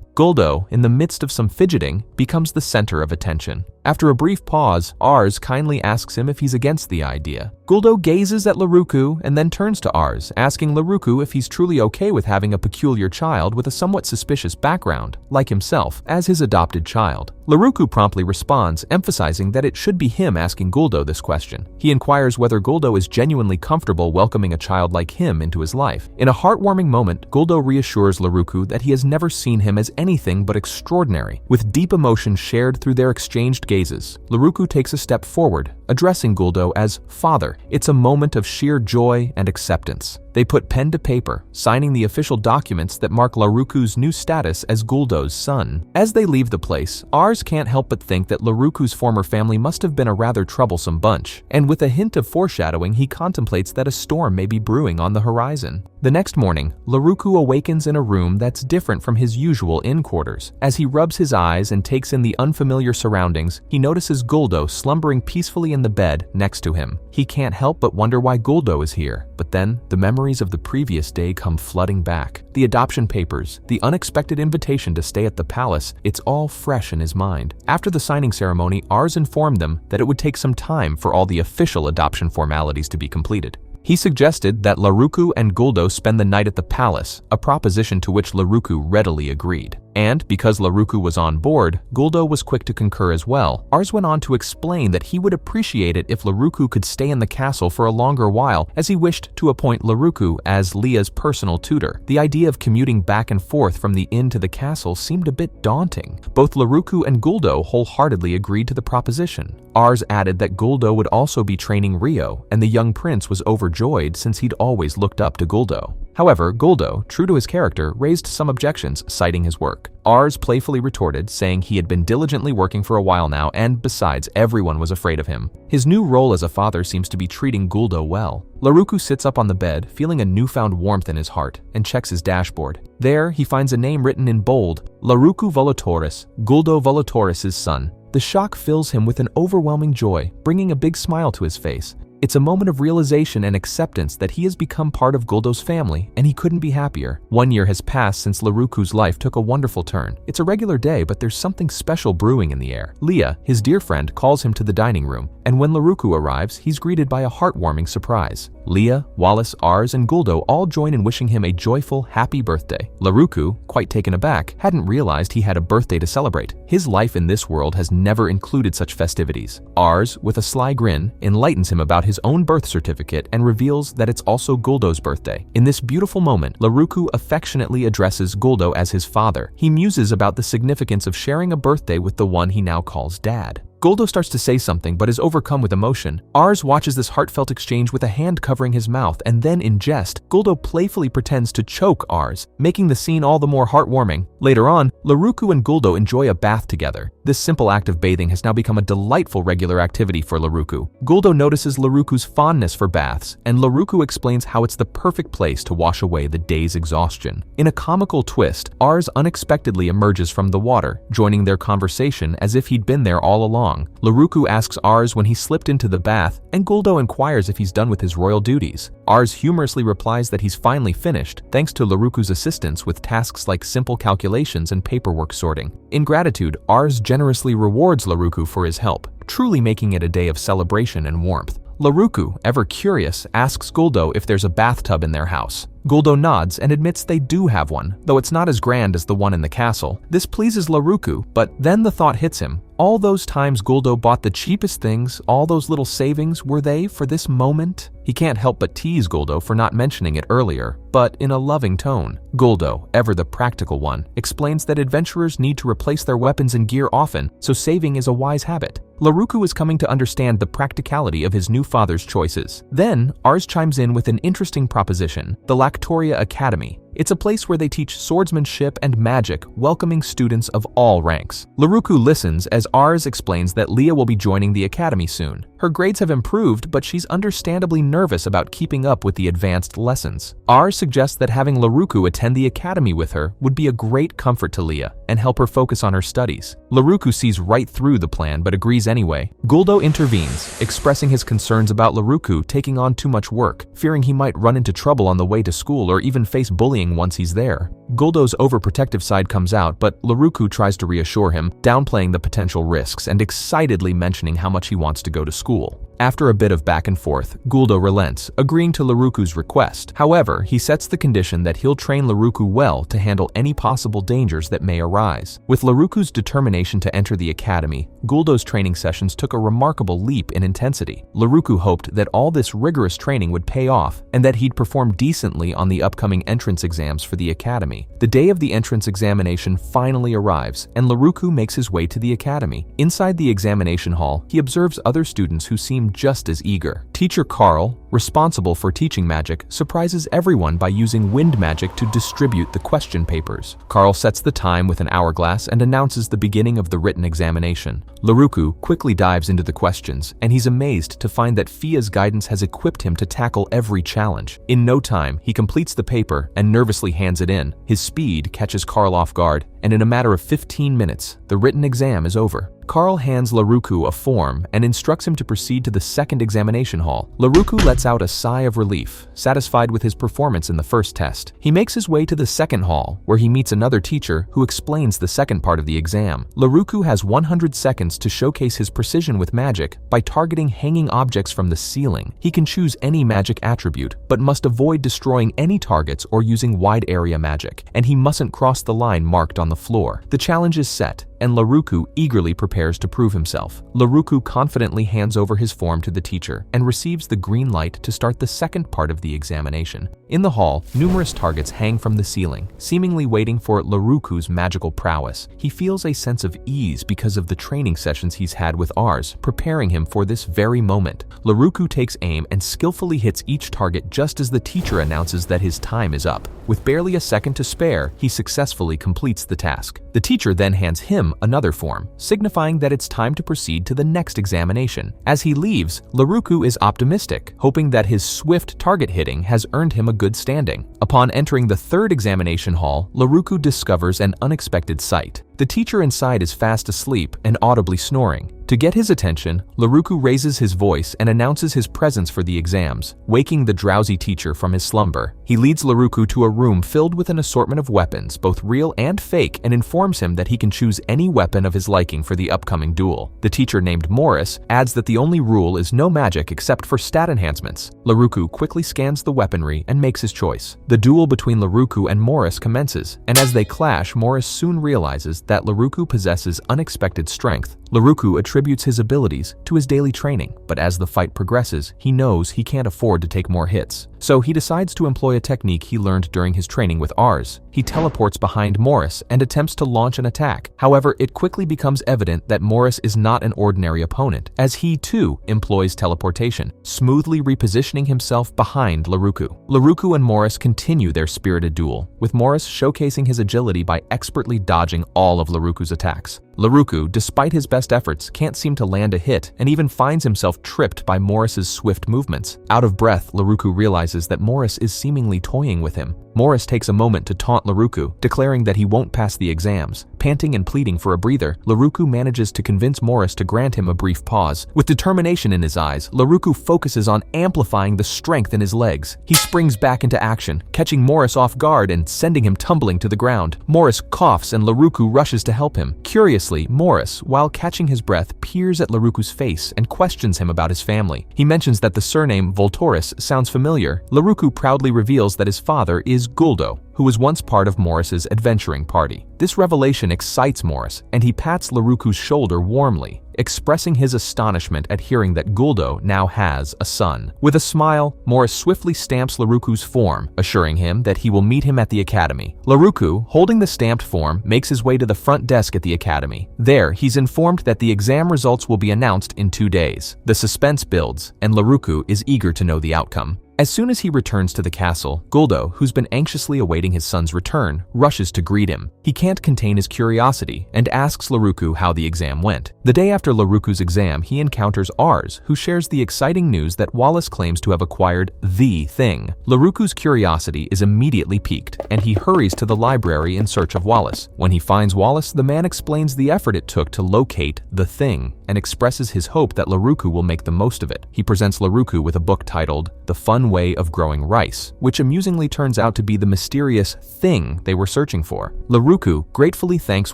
Guldo, in the midst of some fidgeting, becomes the center of attention. After a brief pause, Ars kindly asks him if he's against the idea. Guldo gazes at Laruku and then turns to Ars, asking Laruku if he's truly okay with having a peculiar child with a somewhat suspicious background, like himself, as his adopted child. Laruku promptly responds, emphasizing that it should be him asking Guldo this question. He inquires whether Guldo is genuinely comfortable welcoming a child like him into his life. In a heartwarming moment, Guldo reassures Laruku that he has never seen him as anything but extraordinary. With deep emotion shared through their exchanged gazes, Laruku takes a step forward, addressing Guldo as father. It's a moment of sheer joy and acceptance. They put pen to paper, signing the official documents that mark Laruku's new status as Guldo's son. As they leave the place, Ars can't help but think that Laruku's former family must have been a rather troublesome bunch, and with a hint of foreshadowing, he contemplates that a storm may be brewing on the horizon. The next morning, Laruku awakens in a room that's different from his usual inn quarters. As he rubs his eyes and takes in the unfamiliar surroundings, he notices Guldo slumbering peacefully in the bed next to him. He can't help but wonder why Guldo is here, but then the memories of the previous day come flooding back. The adoption papers, the unexpected invitation to stay at the palace, it's all fresh in his mind. After the signing ceremony, Ars informed them that it would take some time for all the official adoption formalities to be completed. He suggested that Laruku and Guldo spend the night at the palace, a proposition to which Laruku readily agreed. And because Laruku was on board, Guldo was quick to concur as well. Ars went on to explain that he would appreciate it if Laruku could stay in the castle for a longer while, as he wished to appoint Laruku as Leah's personal tutor. The idea of commuting back and forth from the inn to the castle seemed a bit daunting. Both Laruku and Guldo wholeheartedly agreed to the proposition. Ars added that Guldo would also be training Rio, and the young prince was overjoyed since he'd always looked up to Guldo. However, Guldo, true to his character, raised some objections, citing his work. Ars playfully retorted, saying he had been diligently working for a while now, and besides, everyone was afraid of him. His new role as a father seems to be treating Guldo well. Laruku sits up on the bed, feeling a newfound warmth in his heart, and checks his dashboard. There, he finds a name written in bold, Laruku Volatoris, Guldo Volatoris' son. The shock fills him with an overwhelming joy, bringing a big smile to his face. It's a moment of realization and acceptance that he has become part of Guldo's family, and he couldn't be happier. 1 year has passed since Laruku's life took a wonderful turn. It's a regular day, but there's something special brewing in the air. Leah, his dear friend, calls him to the dining room, and when Laruku arrives, he's greeted by a heartwarming surprise. Leah, Wallace, Ars, and Guldo all join in wishing him a joyful, happy birthday. Laruku, quite taken aback, hadn't realized he had a birthday to celebrate. His life in this world has never included such festivities. Ars, with a sly grin, enlightens him about his own birth certificate and reveals that it's also Guldo's birthday. In this beautiful moment, Laruku affectionately addresses Guldo as his father. He muses about the significance of sharing a birthday with the one he now calls Dad. Guldo starts to say something but is overcome with emotion. Ars watches this heartfelt exchange with a hand covering his mouth, and then in jest, Guldo playfully pretends to choke Ars, making the scene all the more heartwarming. Later on, Laruku and Guldo enjoy a bath together. This simple act of bathing has now become a delightful regular activity for Laruku. Guldo notices Laruku's fondness for baths, and Laruku explains how it's the perfect place to wash away the day's exhaustion. In a comical twist, Ars unexpectedly emerges from the water, joining their conversation as if he'd been there all along. Laruku asks Ars when he slipped into the bath, and Guldo inquires if he's done with his royal duties. Ars humorously replies that he's finally finished, thanks to Laruku's assistance with tasks like simple calculations and paperwork sorting. In gratitude, Ars generously rewards Laruku for his help, truly making it a day of celebration and warmth. Laruku, ever curious, asks Guldo if there's a bathtub in their house. Guldo nods and admits they do have one, though it's not as grand as the one in the castle. This pleases Laruku, but then the thought hits him. All those times Guldo bought the cheapest things, all those little savings, were they for this moment? He can't help but tease Guldo for not mentioning it earlier, but in a loving tone. Guldo, ever the practical one, explains that adventurers need to replace their weapons and gear often, so saving is a wise habit. Laruku is coming to understand the practicality of his new father's choices. Then, Ars chimes in with an interesting proposition: the Lactoria Academy. It's a place where they teach swordsmanship and magic, welcoming students of all ranks. Laruku listens as Ars explains that Leah will be joining the academy soon. Her grades have improved, but she's understandably nervous about keeping up with the advanced lessons. Ars suggests that having Laruku attend the academy with her would be a great comfort to Leah and help her focus on her studies. Laruku sees right through the plan but agrees anyway. Guldo intervenes, expressing his concerns about Laruku taking on too much work, fearing he might run into trouble on the way to school or even face bullying once he's there. Guldo's overprotective side comes out, but Laruku tries to reassure him, downplaying the potential risks and excitedly mentioning how much he wants to go to school. After a bit of back and forth, Guldo relents, agreeing to Laruku's request. However, he sets the condition that he'll train Laruku well to handle any possible dangers that may arise. With Laruku's determination to enter the academy, Guldo's training sessions took a remarkable leap in intensity. Laruku hoped that all this rigorous training would pay off, and that he'd perform decently on the upcoming entrance exams for the academy. The day of the entrance examination finally arrives, and Laruku makes his way to the academy. Inside the examination hall, he observes other students who seem just as eager. Teacher Carl, responsible for teaching magic, surprises everyone by using wind magic to distribute the question papers. Carl sets the time with an hourglass and announces the beginning of the written examination. Laruku quickly dives into the questions, and he's amazed to find that Fia's guidance has equipped him to tackle every challenge. In no time, he completes the paper and nervously hands it in. His speed catches Carl off guard, and in a matter of 15 minutes, the written exam is over. Carl hands Laruku a form and instructs him to proceed to the second examination hall. Laruku lets out a sigh of relief, satisfied with his performance in the first test. He makes his way to the second hall, where he meets another teacher who explains the second part of the exam. Laruku has 100 seconds to showcase his precision with magic by targeting hanging objects from the ceiling. He can choose any magic attribute, but must avoid destroying any targets or using wide area magic, and he mustn't cross the line marked on the floor. The challenge is set, and Laruku eagerly prepares to prove himself. Laruku confidently hands over his form to the teacher and receives the green light to start the second part of the examination. In the hall, numerous targets hang from the ceiling, seemingly waiting for Laruku's magical prowess. He feels a sense of ease because of the training sessions he's had with Ars, preparing him for this very moment. Laruku takes aim and skillfully hits each target just as the teacher announces that his time is up. With barely a second to spare, he successfully completes the task. The teacher then hands him another form, signifying that it's time to proceed to the next examination. As he leaves, Laruku is optimistic, hoping that his swift target hitting has earned him a good standing. Upon entering the third examination hall, Laruku discovers an unexpected sight. The teacher inside is fast asleep and audibly snoring. To get his attention, Laruku raises his voice and announces his presence for the exams, waking the drowsy teacher from his slumber. He leads Laruku to a room filled with an assortment of weapons, both real and fake, and informs him that he can choose any weapon of his liking for the upcoming duel. The teacher, named Morris, adds that the only rule is no magic except for stat enhancements. Laruku quickly scans the weaponry and makes his choice. The duel between Laruku and Morris commences, and as they clash, Morris soon realizes that Laruku possesses unexpected strength. Laruku attributes his abilities to his daily training, but as the fight progresses, he knows he can't afford to take more hits. So he decides to employ a technique he learned during his training with Ars. He teleports behind Morris and attempts to launch an attack. However, it quickly becomes evident that Morris is not an ordinary opponent, as he too employs teleportation, smoothly repositioning himself behind Laruku. Laruku and Morris continue their spirited duel, with Morris showcasing his agility by expertly dodging all of Laruku's attacks. Laruku, despite his best efforts, can't seem to land a hit and even finds himself tripped by Morris's swift movements. Out of breath, Laruku realizes that Morris is seemingly toying with him. Morris takes a moment to taunt Laruku, declaring that he won't pass the exams. Panting and pleading for a breather, Laruku manages to convince Morris to grant him a brief pause. With determination in his eyes, Laruku focuses on amplifying the strength in his legs. He springs back into action, catching Morris off guard and sending him tumbling to the ground. Morris coughs and Laruku rushes to help him. Curiously, Morris, while catching his breath, peers at Laruku's face and questions him about his family. He mentions that the surname Voltoris sounds familiar. Laruku proudly reveals that his father is Guldo, who was once part of Morris's adventuring party. This revelation excites Morris, and he pats Laruku's shoulder warmly, expressing his astonishment at hearing that Guldo now has a son. With a smile, Morris swiftly stamps Laruku's form, assuring him that he will meet him at the academy. Laruku, holding the stamped form, makes his way to the front desk at the academy. There, he's informed that the exam results will be announced in 2 days. The suspense builds, and Laruku is eager to know the outcome. As soon as he returns to the castle, Guldo, who's been anxiously awaiting his son's return, rushes to greet him. He can't contain his curiosity and asks Laruku how the exam went. The day after Laruku's exam, he encounters Ars, who shares the exciting news that Wallace claims to have acquired the thing. Laruku's curiosity is immediately piqued, and he hurries to the library in search of Wallace. When he finds Wallace, the man explains the effort it took to locate the thing and expresses his hope that Laruku will make the most of it. He presents Laruku with a book titled The Fun Way of Growing Rice, which amusingly turns out to be the mysterious thing they were searching for. Laruku gratefully thanks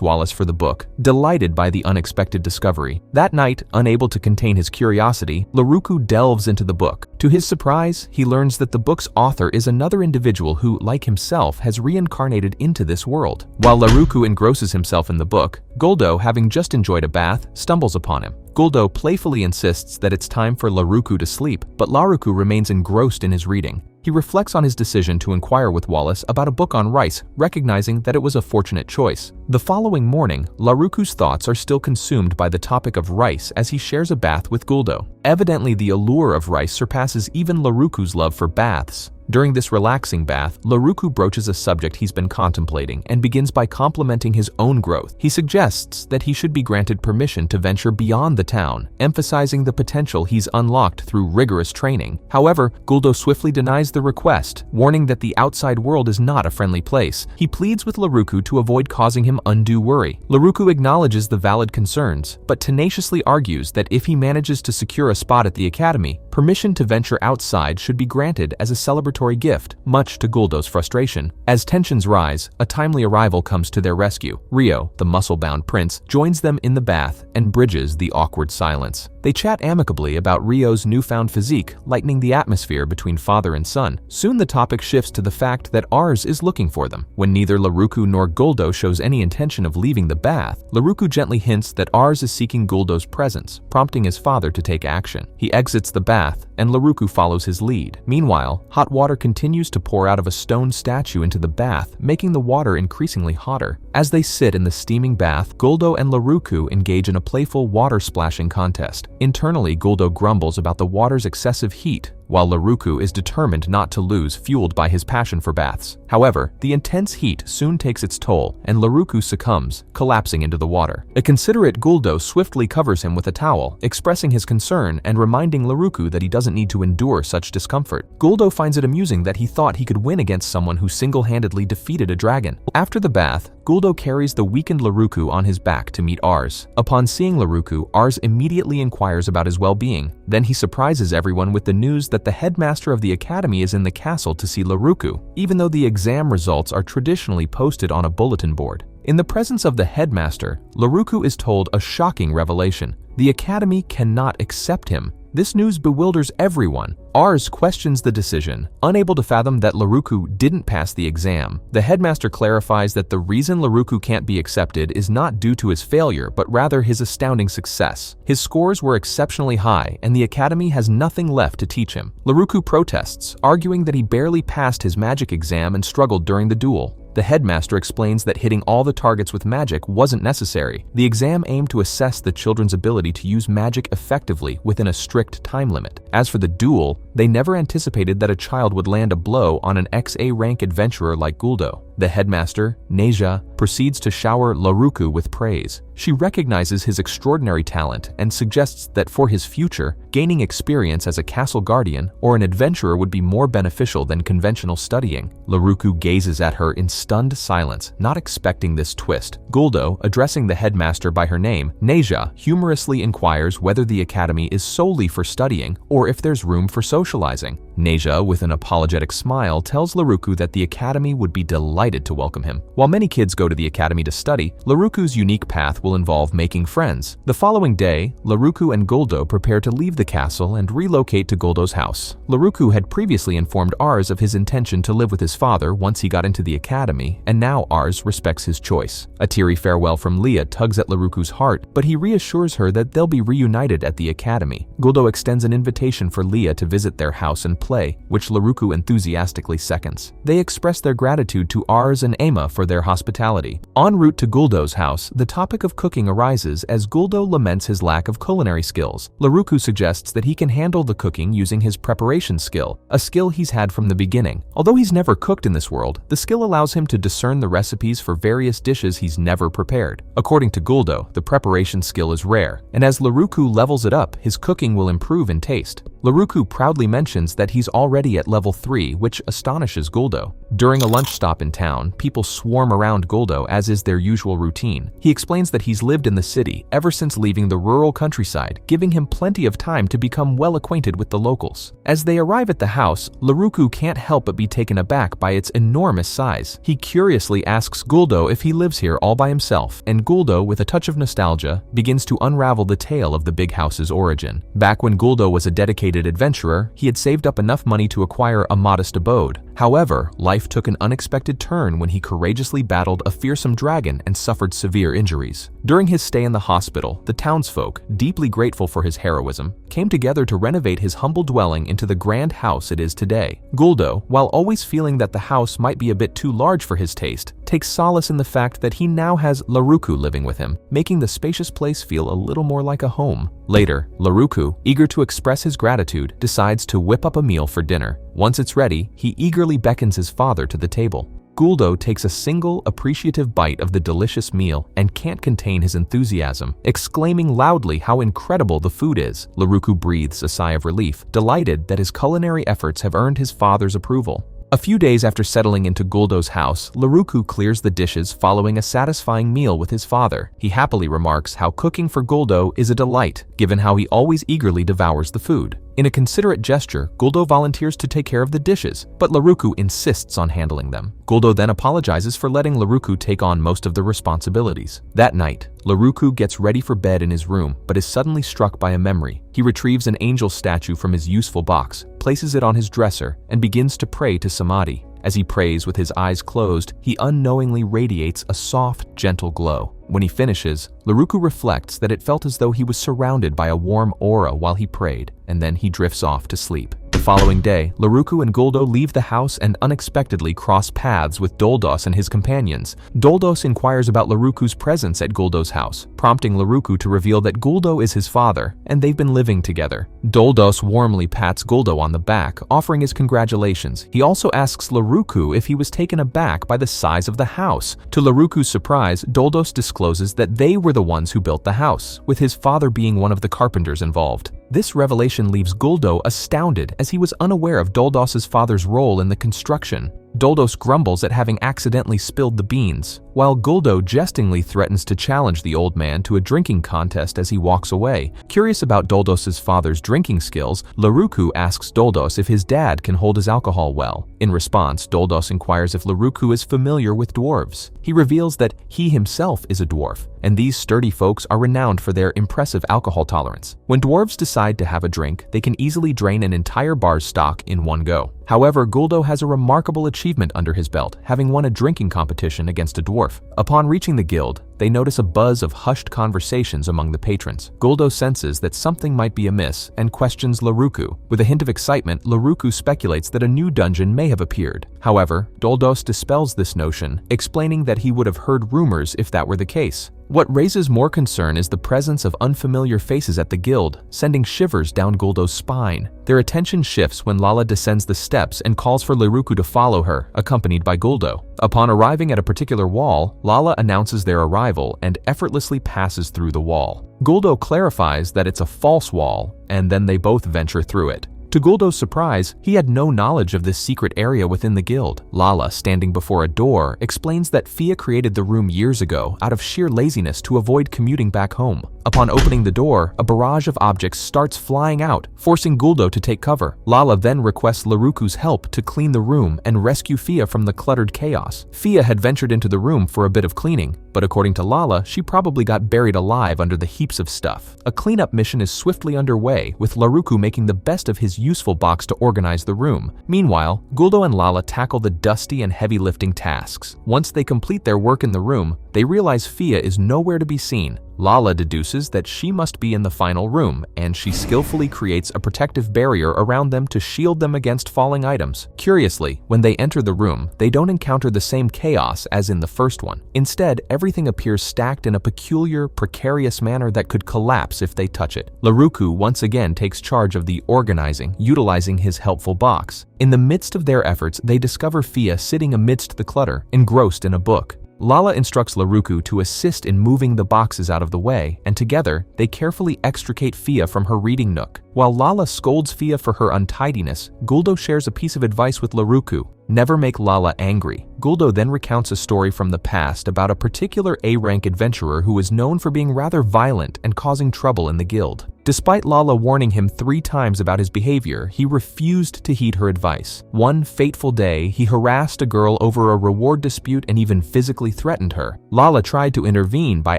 Wallace for the book, delighted by the unexpected discovery. That night, unable to contain his curiosity, Laruku delves into the book. To his surprise, he learns that the book's author is another individual who, like himself, has reincarnated into this world. While Laruku engrosses himself in the book, Guldo, having just enjoyed a bath, stumbles upon him. Guldo playfully insists that it's time for Laruku to sleep, but Laruku remains engrossed in his reading. He reflects on his decision to inquire with Wallace about a book on rice, recognizing that it was a fortunate choice. The following morning, Laruku's thoughts are still consumed by the topic of rice as he shares a bath with Guldo. Evidently, the allure of rice surpasses even Laruku's love for baths. During this relaxing bath, Laruku broaches a subject he's been contemplating and begins by complimenting his own growth. He suggests that he should be granted permission to venture beyond the town, emphasizing the potential he's unlocked through rigorous training. However, Guldo swiftly denies the request, warning that the outside world is not a friendly place. He pleads with Laruku to avoid causing him undue worry. Laruku acknowledges the valid concerns, but tenaciously argues that if he manages to secure a spot at the academy, permission to venture outside should be granted as a celebratory gift, much to Guldo's frustration. As tensions rise, a timely arrival comes to their rescue. Rio, the muscle-bound prince, joins them in the bath and bridges the awkward silence. They chat amicably about Rio's newfound physique, lightening the atmosphere between father and son. Soon the topic shifts to the fact that Ars is looking for them. When neither Laruku nor Guldo shows any intention of leaving the bath, Laruku gently hints that Ars is seeking Guldo's presence, prompting his father to take action. He exits the bath, and Laruku follows his lead. Meanwhile, hot water continues to pour out of a stone statue into the bath, making the water increasingly hotter. As they sit in the steaming bath, Guldo and Laruku engage in a playful water splashing contest. Internally, Guldo grumbles about the water's excessive heat, while Laruku is determined not to lose, fueled by his passion for baths. However, the intense heat soon takes its toll, and Laruku succumbs, collapsing into the water. A considerate Guldo swiftly covers him with a towel, expressing his concern and reminding Laruku that he doesn't need to endure such discomfort. Guldo finds it amusing that he thought he could win against someone who single-handedly defeated a dragon. After the bath, Guldo carries the weakened Laruku on his back to meet Ars. Upon seeing Laruku, Ars immediately inquires about his well-being. Then he surprises everyone with the news that the headmaster of the academy is in the castle to see Laruku, even though the exam results are traditionally posted on a bulletin board. In the presence of the headmaster, Laruku is told a shocking revelation. The academy cannot accept him. This news bewilders everyone. Ars questions the decision, unable to fathom that Laruku didn't pass the exam. The headmaster clarifies that the reason Laruku can't be accepted is not due to his failure, but rather his astounding success. His scores were exceptionally high, and the academy has nothing left to teach him. Laruku protests, arguing that he barely passed his magic exam and struggled during the duel. The headmaster explains that hitting all the targets with magic wasn't necessary. The exam aimed to assess the children's ability to use magic effectively within a strict time limit. As for the duel, they never anticipated that a child would land a blow on an XA rank adventurer like Guldo. The headmaster, Neja, proceeds to shower Laruku with praise. She recognizes his extraordinary talent and suggests that for his future, gaining experience as a castle guardian or an adventurer would be more beneficial than conventional studying. Laruku gazes at her in stunned silence, not expecting this twist. Guldo, addressing the headmaster by her name, Neja, humorously inquires whether the academy is solely for studying or if there's room for socializing. Neja, with an apologetic smile, tells Laruku that the academy would be delighted to welcome him. While many kids go to the academy to study, Laruku's unique path will involve making friends. The following day, Laruku and Guldo prepare to leave the castle and relocate to Guldo's house. Laruku had previously informed Ars of his intention to live with his father once he got into the academy, and now Ars respects his choice. A teary farewell from Leah tugs at Laruku's heart, but he reassures her that they'll be reunited at the academy. Guldo extends an invitation for Leah to visit their house and play, which Laruku enthusiastically seconds. They express their gratitude to Ars and Emma for their hospitality. En route to Guldo's house, the topic of cooking arises as Guldo laments his lack of culinary skills. Laruku suggests that he can handle the cooking using his preparation skill, a skill he's had from the beginning. Although he's never cooked in this world, the skill allows him to discern the recipes for various dishes he's never prepared. According to Guldo, the preparation skill is rare, and as Laruku levels it up, his cooking will improve in taste. Laruku proudly mentions that he's already at level 3, which astonishes Guldo. During a lunch stop in town, people swarm around Guldo as is their usual routine. He explains that he's lived in the city ever since leaving the rural countryside, giving him plenty of time to become well acquainted with the locals. As they arrive at the house, Laruku can't help but be taken aback by its enormous size. He curiously asks Guldo if he lives here all by himself, and Guldo, with a touch of nostalgia, begins to unravel the tale of the big house's origin. Back when Guldo was a dedicated adventurer, he had saved up enough money to acquire a modest abode. However, life took an unexpected turn when he courageously battled a fearsome dragon and suffered severe injuries. During his stay in the hospital, the townsfolk, deeply grateful for his heroism, came together to renovate his humble dwelling into the grand house it is today. Guldo, while always feeling that the house might be a bit too large for his taste, takes solace in the fact that he now has Laruku living with him, making the spacious place feel a little more like a home. Later, Laruku, eager to express his gratitude, decides to whip up a meal for dinner. Once it's ready, he eagerly beckons his father to the table. Guldo takes a single, appreciative bite of the delicious meal and can't contain his enthusiasm, exclaiming loudly how incredible the food is. Laruku breathes a sigh of relief, delighted that his culinary efforts have earned his father's approval. A few days after settling into Guldo's house, Laruku clears the dishes following a satisfying meal with his father. He happily remarks how cooking for Guldo is a delight, given how he always eagerly devours the food. In a considerate gesture, Guldo volunteers to take care of the dishes, but Laruku insists on handling them. Guldo then apologizes for letting Laruku take on most of the responsibilities. That night, Laruku gets ready for bed in his room, but is suddenly struck by a memory. He retrieves an angel statue from his useful box, places it on his dresser, and begins to pray to Samadhi. As he prays with his eyes closed, he unknowingly radiates a soft, gentle glow. When he finishes, Laruku reflects that it felt as though he was surrounded by a warm aura while he prayed, and then he drifts off to sleep. The following day, Laruku and Guldo leave the house and unexpectedly cross paths with Doldos and his companions. Doldos inquires about Laruku's presence at Guldo's house, prompting Laruku to reveal that Guldo is his father, and they've been living together. Doldos warmly pats Guldo on the back, offering his congratulations. He also asks Laruku if he was taken aback by the size of the house. To Laruku's surprise, Doldos discloses that they were the ones who built the house, with his father being one of the carpenters involved. This revelation leaves Guldo astounded as he was unaware of Doldos's father's role in the construction. Doldos grumbles at having accidentally spilled the beans, while Guldo jestingly threatens to challenge the old man to a drinking contest as he walks away. Curious about Doldos's father's drinking skills, Laruku asks Doldos if his dad can hold his alcohol well. In response, Doldos inquires if Laruku is familiar with dwarves. He reveals that he himself is a dwarf, and these sturdy folks are renowned for their impressive alcohol tolerance. When dwarves decide to have a drink, they can easily drain an entire bar's stock in one go. However, Guldo has a remarkable achievement under his belt, having won a drinking competition against a dwarf. Upon reaching the guild, they notice a buzz of hushed conversations among the patrons. Guldo senses that something might be amiss and questions Laruku. With a hint of excitement, Laruku speculates that a new dungeon may have appeared. However, Doldos dispels this notion, explaining that he would have heard rumors if that were the case. What raises more concern is the presence of unfamiliar faces at the guild, sending shivers down Guldo's spine. Their attention shifts when Lala descends the steps and calls for Laruku to follow her, accompanied by Guldo. Upon arriving at a particular wall, Lala announces their arrival and effortlessly passes through the wall. Guldo clarifies that it's a false wall, and then they both venture through it. To Guldo's surprise, he had no knowledge of this secret area within the guild. Lala, standing before a door, explains that Fia created the room years ago out of sheer laziness to avoid commuting back home. Upon opening the door, a barrage of objects starts flying out, forcing Guldo to take cover. Lala then requests Laruku's help to clean the room and rescue Fia from the cluttered chaos. Fia had ventured into the room for a bit of cleaning, but according to Lala, she probably got buried alive under the heaps of stuff. A cleanup mission is swiftly underway, with Laruku making the best of his useful box to organize the room. Meanwhile, Guldo and Lala tackle the dusty and heavy lifting tasks. Once they complete their work in the room, they realize Fia is nowhere to be seen. Lala deduces that she must be in the final room, and she skillfully creates a protective barrier around them to shield them against falling items. Curiously, when they enter the room, they don't encounter the same chaos as in the first one. Instead, everything appears stacked in a peculiar, precarious manner that could collapse if they touch it. Laruku once again takes charge of the organizing, utilizing his helpful box. In the midst of their efforts, they discover Fia sitting amidst the clutter, engrossed in a book. Lala instructs Laruku to assist in moving the boxes out of the way, and together, they carefully extricate Fia from her reading nook. While Lala scolds Fia for her untidiness, Guldo shares a piece of advice with Laruku: never make Lala angry. Guldo then recounts a story from the past about a particular A-rank adventurer who was known for being rather violent and causing trouble in the guild. Despite Lala warning him 3 times about his behavior, he refused to heed her advice. One fateful day, he harassed a girl over a reward dispute and even physically threatened her. Lala tried to intervene by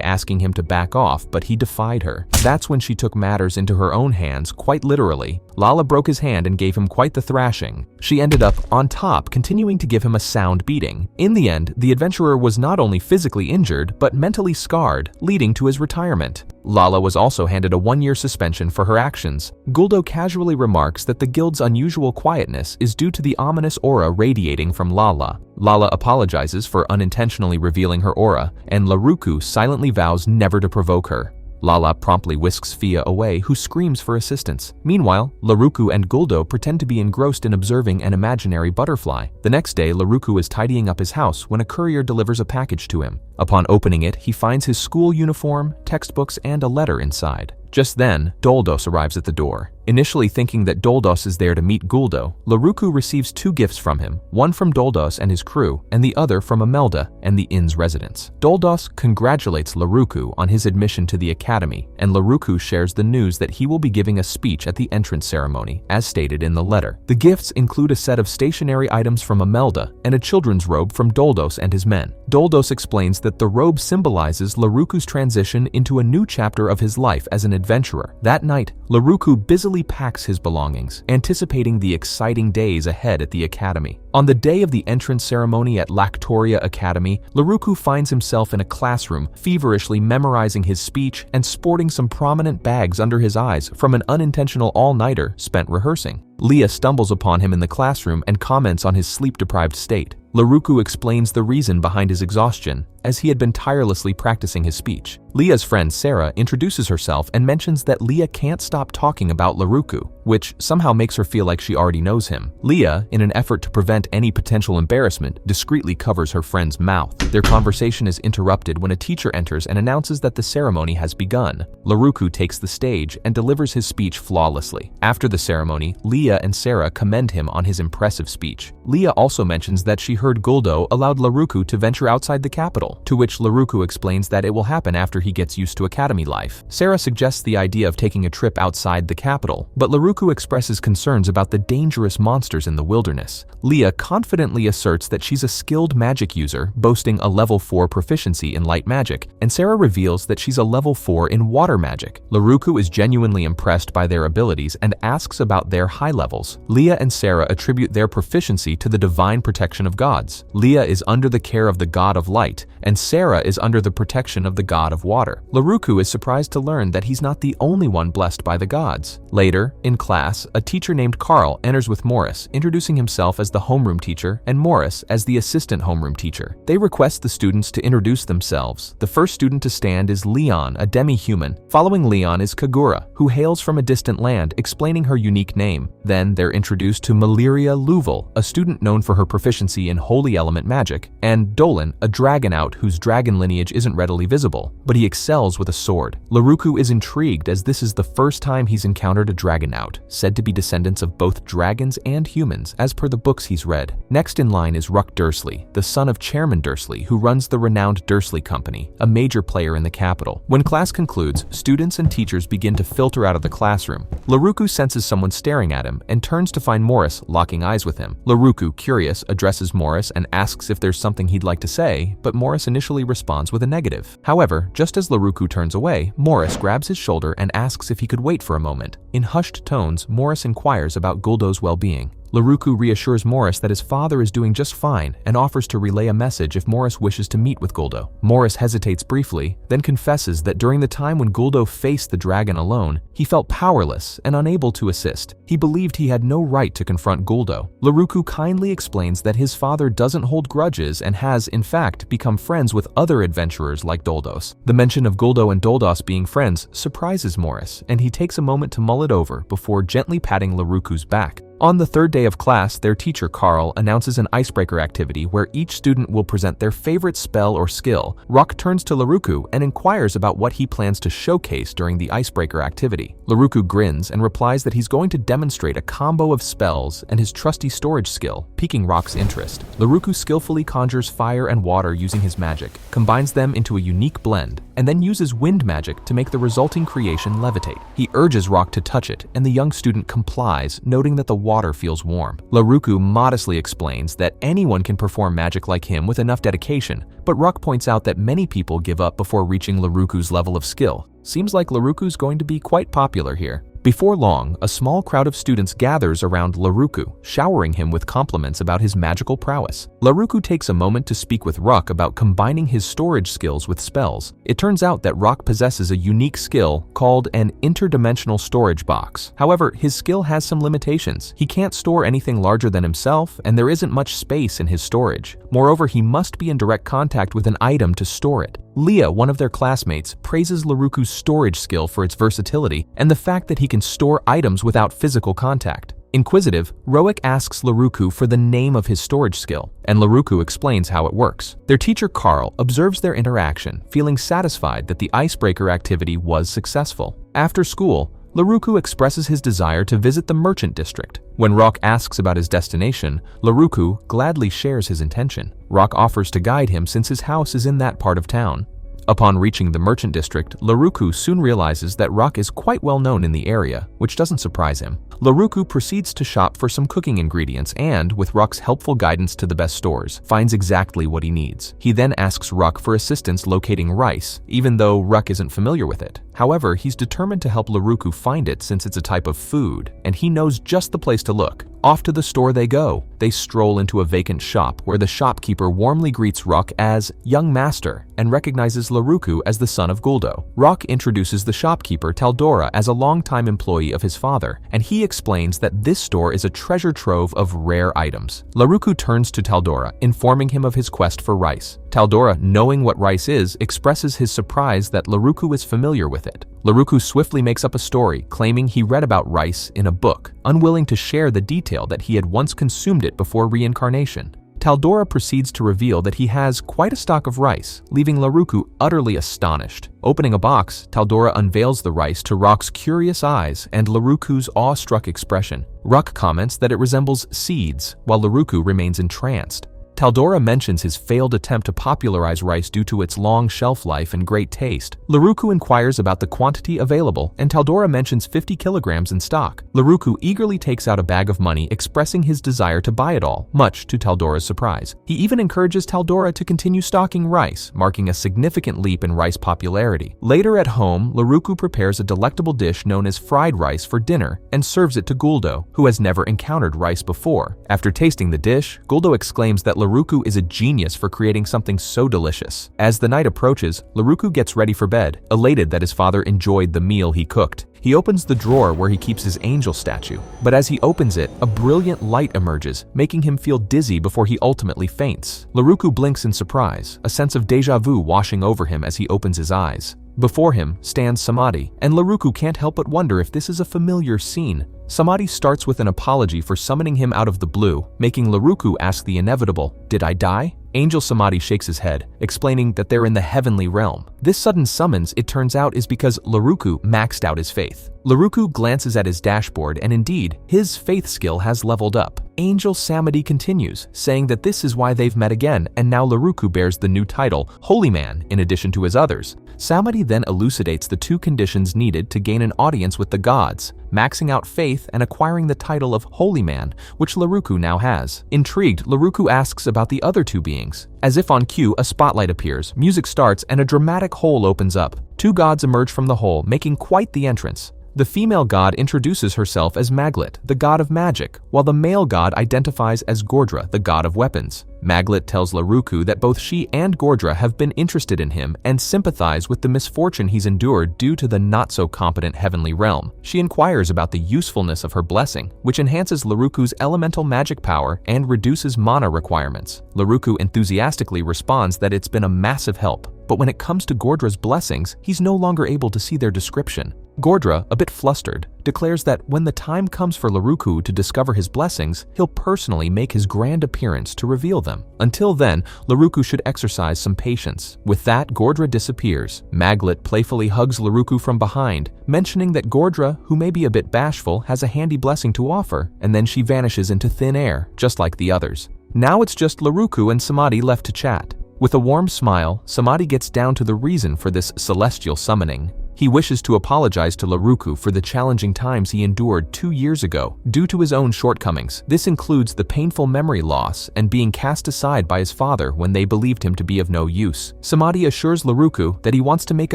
asking him to back off, but he defied her. That's when she took matters into her own hands, quite literally. Lala broke his hand and gave him quite the thrashing. She ended up on top, continuing to give him a sound beating. In the end, the adventurer was not only physically injured, but mentally scarred, leading to his retirement. Lala was also handed a 1-year suspension for her actions. Guldo casually remarks that the guild's unusual quietness is due to the ominous aura radiating from Lala. Lala apologizes for unintentionally revealing her aura, and Laruku silently vows never to provoke her. Lala promptly whisks Fia away, who screams for assistance. Meanwhile, Laruku and Guldo pretend to be engrossed in observing an imaginary butterfly. The next day, Laruku is tidying up his house when a courier delivers a package to him. Upon opening it, he finds his school uniform, textbooks, and a letter inside. Just then, Doldos arrives at the door. Initially thinking that Doldos is there to meet Guldo, Laruku receives 2 gifts from him, one from Doldos and his crew, and the other from Imelda and the inn's residents. Doldos congratulates Laruku on his admission to the academy, and Laruku shares the news that he will be giving a speech at the entrance ceremony, as stated in the letter. The gifts include a set of stationery items from Imelda and a children's robe from Doldos and his men. Doldos explains that the robe symbolizes Laruku's transition into a new chapter of his life as an adventurer. That night, Laruku busily packs his belongings, anticipating the exciting days ahead at the academy. On the day of the entrance ceremony at Lactoria Academy, Laruku finds himself in a classroom, feverishly memorizing his speech and sporting some prominent bags under his eyes from an unintentional all-nighter spent rehearsing. Leah stumbles upon him in the classroom and comments on his sleep-deprived state. Laruku explains the reason behind his exhaustion, as he had been tirelessly practicing his speech. Leah's friend Sarah introduces herself and mentions that Leah can't stop talking about Laruku, which somehow makes her feel like she already knows him. Leah, in an effort to prevent prevent any potential embarrassment, discreetly covers her friend's mouth. Their conversation is interrupted when a teacher enters and announces that the ceremony has begun. Laruku takes the stage and delivers his speech flawlessly. After the ceremony, Leah and Sarah commend him on his impressive speech. Leah also mentions that she heard Guldo allowed Laruku to venture outside the capital, to which Laruku explains that it will happen after he gets used to academy life. Sarah suggests the idea of taking a trip outside the capital, but Laruku expresses concerns about the dangerous monsters in the wilderness. Leah confidently asserts that she's a skilled magic user, boasting a level 4 proficiency in light magic, and Sarah reveals that she's a level 4 in water magic. Laruku is genuinely impressed by their abilities and asks about their high levels. Leah and Sarah attribute their proficiency to the divine protection of gods. Leah is under the care of the god of light, and Sarah is under the protection of the god of water. Laruku is surprised to learn that he's not the only one blessed by the gods. Later, in class, a teacher named Carl enters with Morris, introducing himself as the homeroom teacher and Morris as the assistant homeroom teacher. They request the students to introduce themselves. The first student to stand is Leon, a demi-human. Following Leon is Kagura, who hails from a distant land, explaining her unique name. Then they're introduced to Maleria Luval, a student known for her proficiency in holy element magic, and Dolan, a dragonaut whose dragon lineage isn't readily visible, but he excels with a sword. Laruku is intrigued as this is the first time he's encountered a dragonaut, said to be descendants of both dragons and humans, as per the books he's read. Next in line is Ruck Dursley, the son of Chairman Dursley, who runs the renowned Dursley Company, a major player in the capital. When class concludes, students and teachers begin to filter out of the classroom. Laruku senses someone staring at him and turns to find Morris locking eyes with him. Laruku, curious, addresses Morris and asks if there's something he'd like to say, but Morris initially responds with a negative. However, just as Laruku turns away, Morris grabs his shoulder and asks if he could wait for a moment. In hushed tones, Morris inquires about Guldo's well-being. Laruku reassures Morris that his father is doing just fine and offers to relay a message if Morris wishes to meet with Guldo. Morris hesitates briefly, then confesses that during the time when Guldo faced the dragon alone, he felt powerless and unable to assist. He believed he had no right to confront Guldo. Laruku kindly explains that his father doesn't hold grudges and has, in fact, become friends with other adventurers like Doldos. The mention of Guldo and Doldos being friends surprises Morris, and he takes a moment to mull it over before gently patting Laruku's back. On the third day of class, their teacher, Carl, announces an icebreaker activity where each student will present their favorite spell or skill. Rock turns to Laruku and inquires about what he plans to showcase during the icebreaker activity. Laruku grins and replies that he's going to demonstrate a combo of spells and his trusty storage skill, piquing Rock's interest. Laruku skillfully conjures fire and water using his magic, combines them into a unique blend, and then uses wind magic to make the resulting creation levitate. He urges Rock to touch it, and the young student complies, noting that the water feels warm. Laruku modestly explains that anyone can perform magic like him with enough dedication, but Rock points out that many people give up before reaching Laruku's level of skill. Seems like Laruku's going to be quite popular here. Before long, a small crowd of students gathers around Laruku, showering him with compliments about his magical prowess. Laruku takes a moment to speak with Rock about combining his storage skills with spells. It turns out that Rock possesses a unique skill called an interdimensional storage box. However, his skill has some limitations. He can't store anything larger than himself, and there isn't much space in his storage. Moreover, he must be in direct contact with an item to store it. Leah, one of their classmates, praises Laruku's storage skill for its versatility and the fact that he can store items without physical contact. Inquisitive, Roic asks Laruku for the name of his storage skill, and Laruku explains how it works. Their teacher Carl observes their interaction, feeling satisfied that the icebreaker activity was successful. After school, Laruku expresses his desire to visit the merchant district. When Rock asks about his destination, Laruku gladly shares his intention. Rock offers to guide him since his house is in that part of town. Upon reaching the merchant district, Laruku soon realizes that Rock is quite well known in the area, which doesn't surprise him. Laruku proceeds to shop for some cooking ingredients and, with Rock's helpful guidance to the best stores, finds exactly what he needs. He then asks Rock for assistance locating rice, even though Rock isn't familiar with it. However, he's determined to help Laruku find it since it's a type of food, and he knows just the place to look. Off to the store they go. They stroll into a vacant shop where the shopkeeper warmly greets Rock as young master and recognizes Laruku as the son of Guldo. Rock introduces the shopkeeper Taldora as a longtime employee of his father, and he explains that this store is a treasure trove of rare items. Laruku turns to Taldora, informing him of his quest for rice. Taldora, knowing what rice is, expresses his surprise that Laruku is familiar with it. Laruku swiftly makes up a story, claiming he read about rice in a book, unwilling to share the detail that he had once consumed it before reincarnation. Taldora proceeds to reveal that he has quite a stock of rice, leaving Laruku utterly astonished. Opening a box, Taldora unveils the rice to Rock's curious eyes and Laruku's awestruck expression. Rock comments that it resembles seeds, while Laruku remains entranced. Taldora mentions his failed attempt to popularize rice due to its long shelf life and great taste. Laruku inquires about the quantity available, and Taldora mentions 50 kilograms in stock. Laruku eagerly takes out a bag of money, expressing his desire to buy it all, much to Taldora's surprise. He even encourages Taldora to continue stocking rice, marking a significant leap in rice popularity. Later at home, Laruku prepares a delectable dish known as fried rice for dinner and serves it to Guldo, who has never encountered rice before. After tasting the dish, Guldo exclaims that Laruku is a genius for creating something so delicious. As the night approaches, Laruku gets ready for bed, elated that his father enjoyed the meal he cooked. He opens the drawer where he keeps his angel statue, but as he opens it, a brilliant light emerges, making him feel dizzy before he ultimately faints. Laruku blinks in surprise, a sense of déjà vu washing over him as he opens his eyes. Before him stands Samadhi, and Laruku can't help but wonder if this is a familiar scene. Samadhi starts with an apology for summoning him out of the blue, making Laruku ask the inevitable, "Did I die?" Angel Samadhi shakes his head, explaining that they're in the heavenly realm. This sudden summons, it turns out, is because Laruku maxed out his faith. Laruku glances at his dashboard, and indeed, his faith skill has leveled up. Angel Samadhi continues, saying that this is why they've met again, and now Laruku bears the new title, Holy Man, in addition to his others. Samadhi then elucidates the two conditions needed to gain an audience with the gods, maxing out faith and acquiring the title of Holy Man, which Laruku now has. Intrigued, Laruku asks about the other two beings. As if on cue, a spotlight appears, music starts, and a dramatic hole opens up. Two gods emerge from the hole, making quite the entrance. The female god introduces herself as Maglet, the god of magic, while the male god identifies as Gordra, the god of weapons. Maglet tells Laruku that both she and Gordra have been interested in him and sympathize with the misfortune he's endured due to the not-so-competent heavenly realm. She inquires about the usefulness of her blessing, which enhances Laruku's elemental magic power and reduces mana requirements. Laruku enthusiastically responds that it's been a massive help, but when it comes to Gordra's blessings, he's no longer able to see their description. Gordra, a bit flustered, declares that when the time comes for Laruku to discover his blessings, he'll personally make his grand appearance to reveal them. Until then, Laruku should exercise some patience. With that, Gordra disappears. Maglet playfully hugs Laruku from behind, mentioning that Gordra, who may be a bit bashful, has a handy blessing to offer, and then she vanishes into thin air, just like the others. Now it's just Laruku and Samadhi left to chat. With a warm smile, Samadhi gets down to the reason for this celestial summoning. He wishes to apologize to Laruku for the challenging times he endured 2 years ago due to his own shortcomings. This includes the painful memory loss and being cast aside by his father when they believed him to be of no use. Samadhi assures Laruku that he wants to make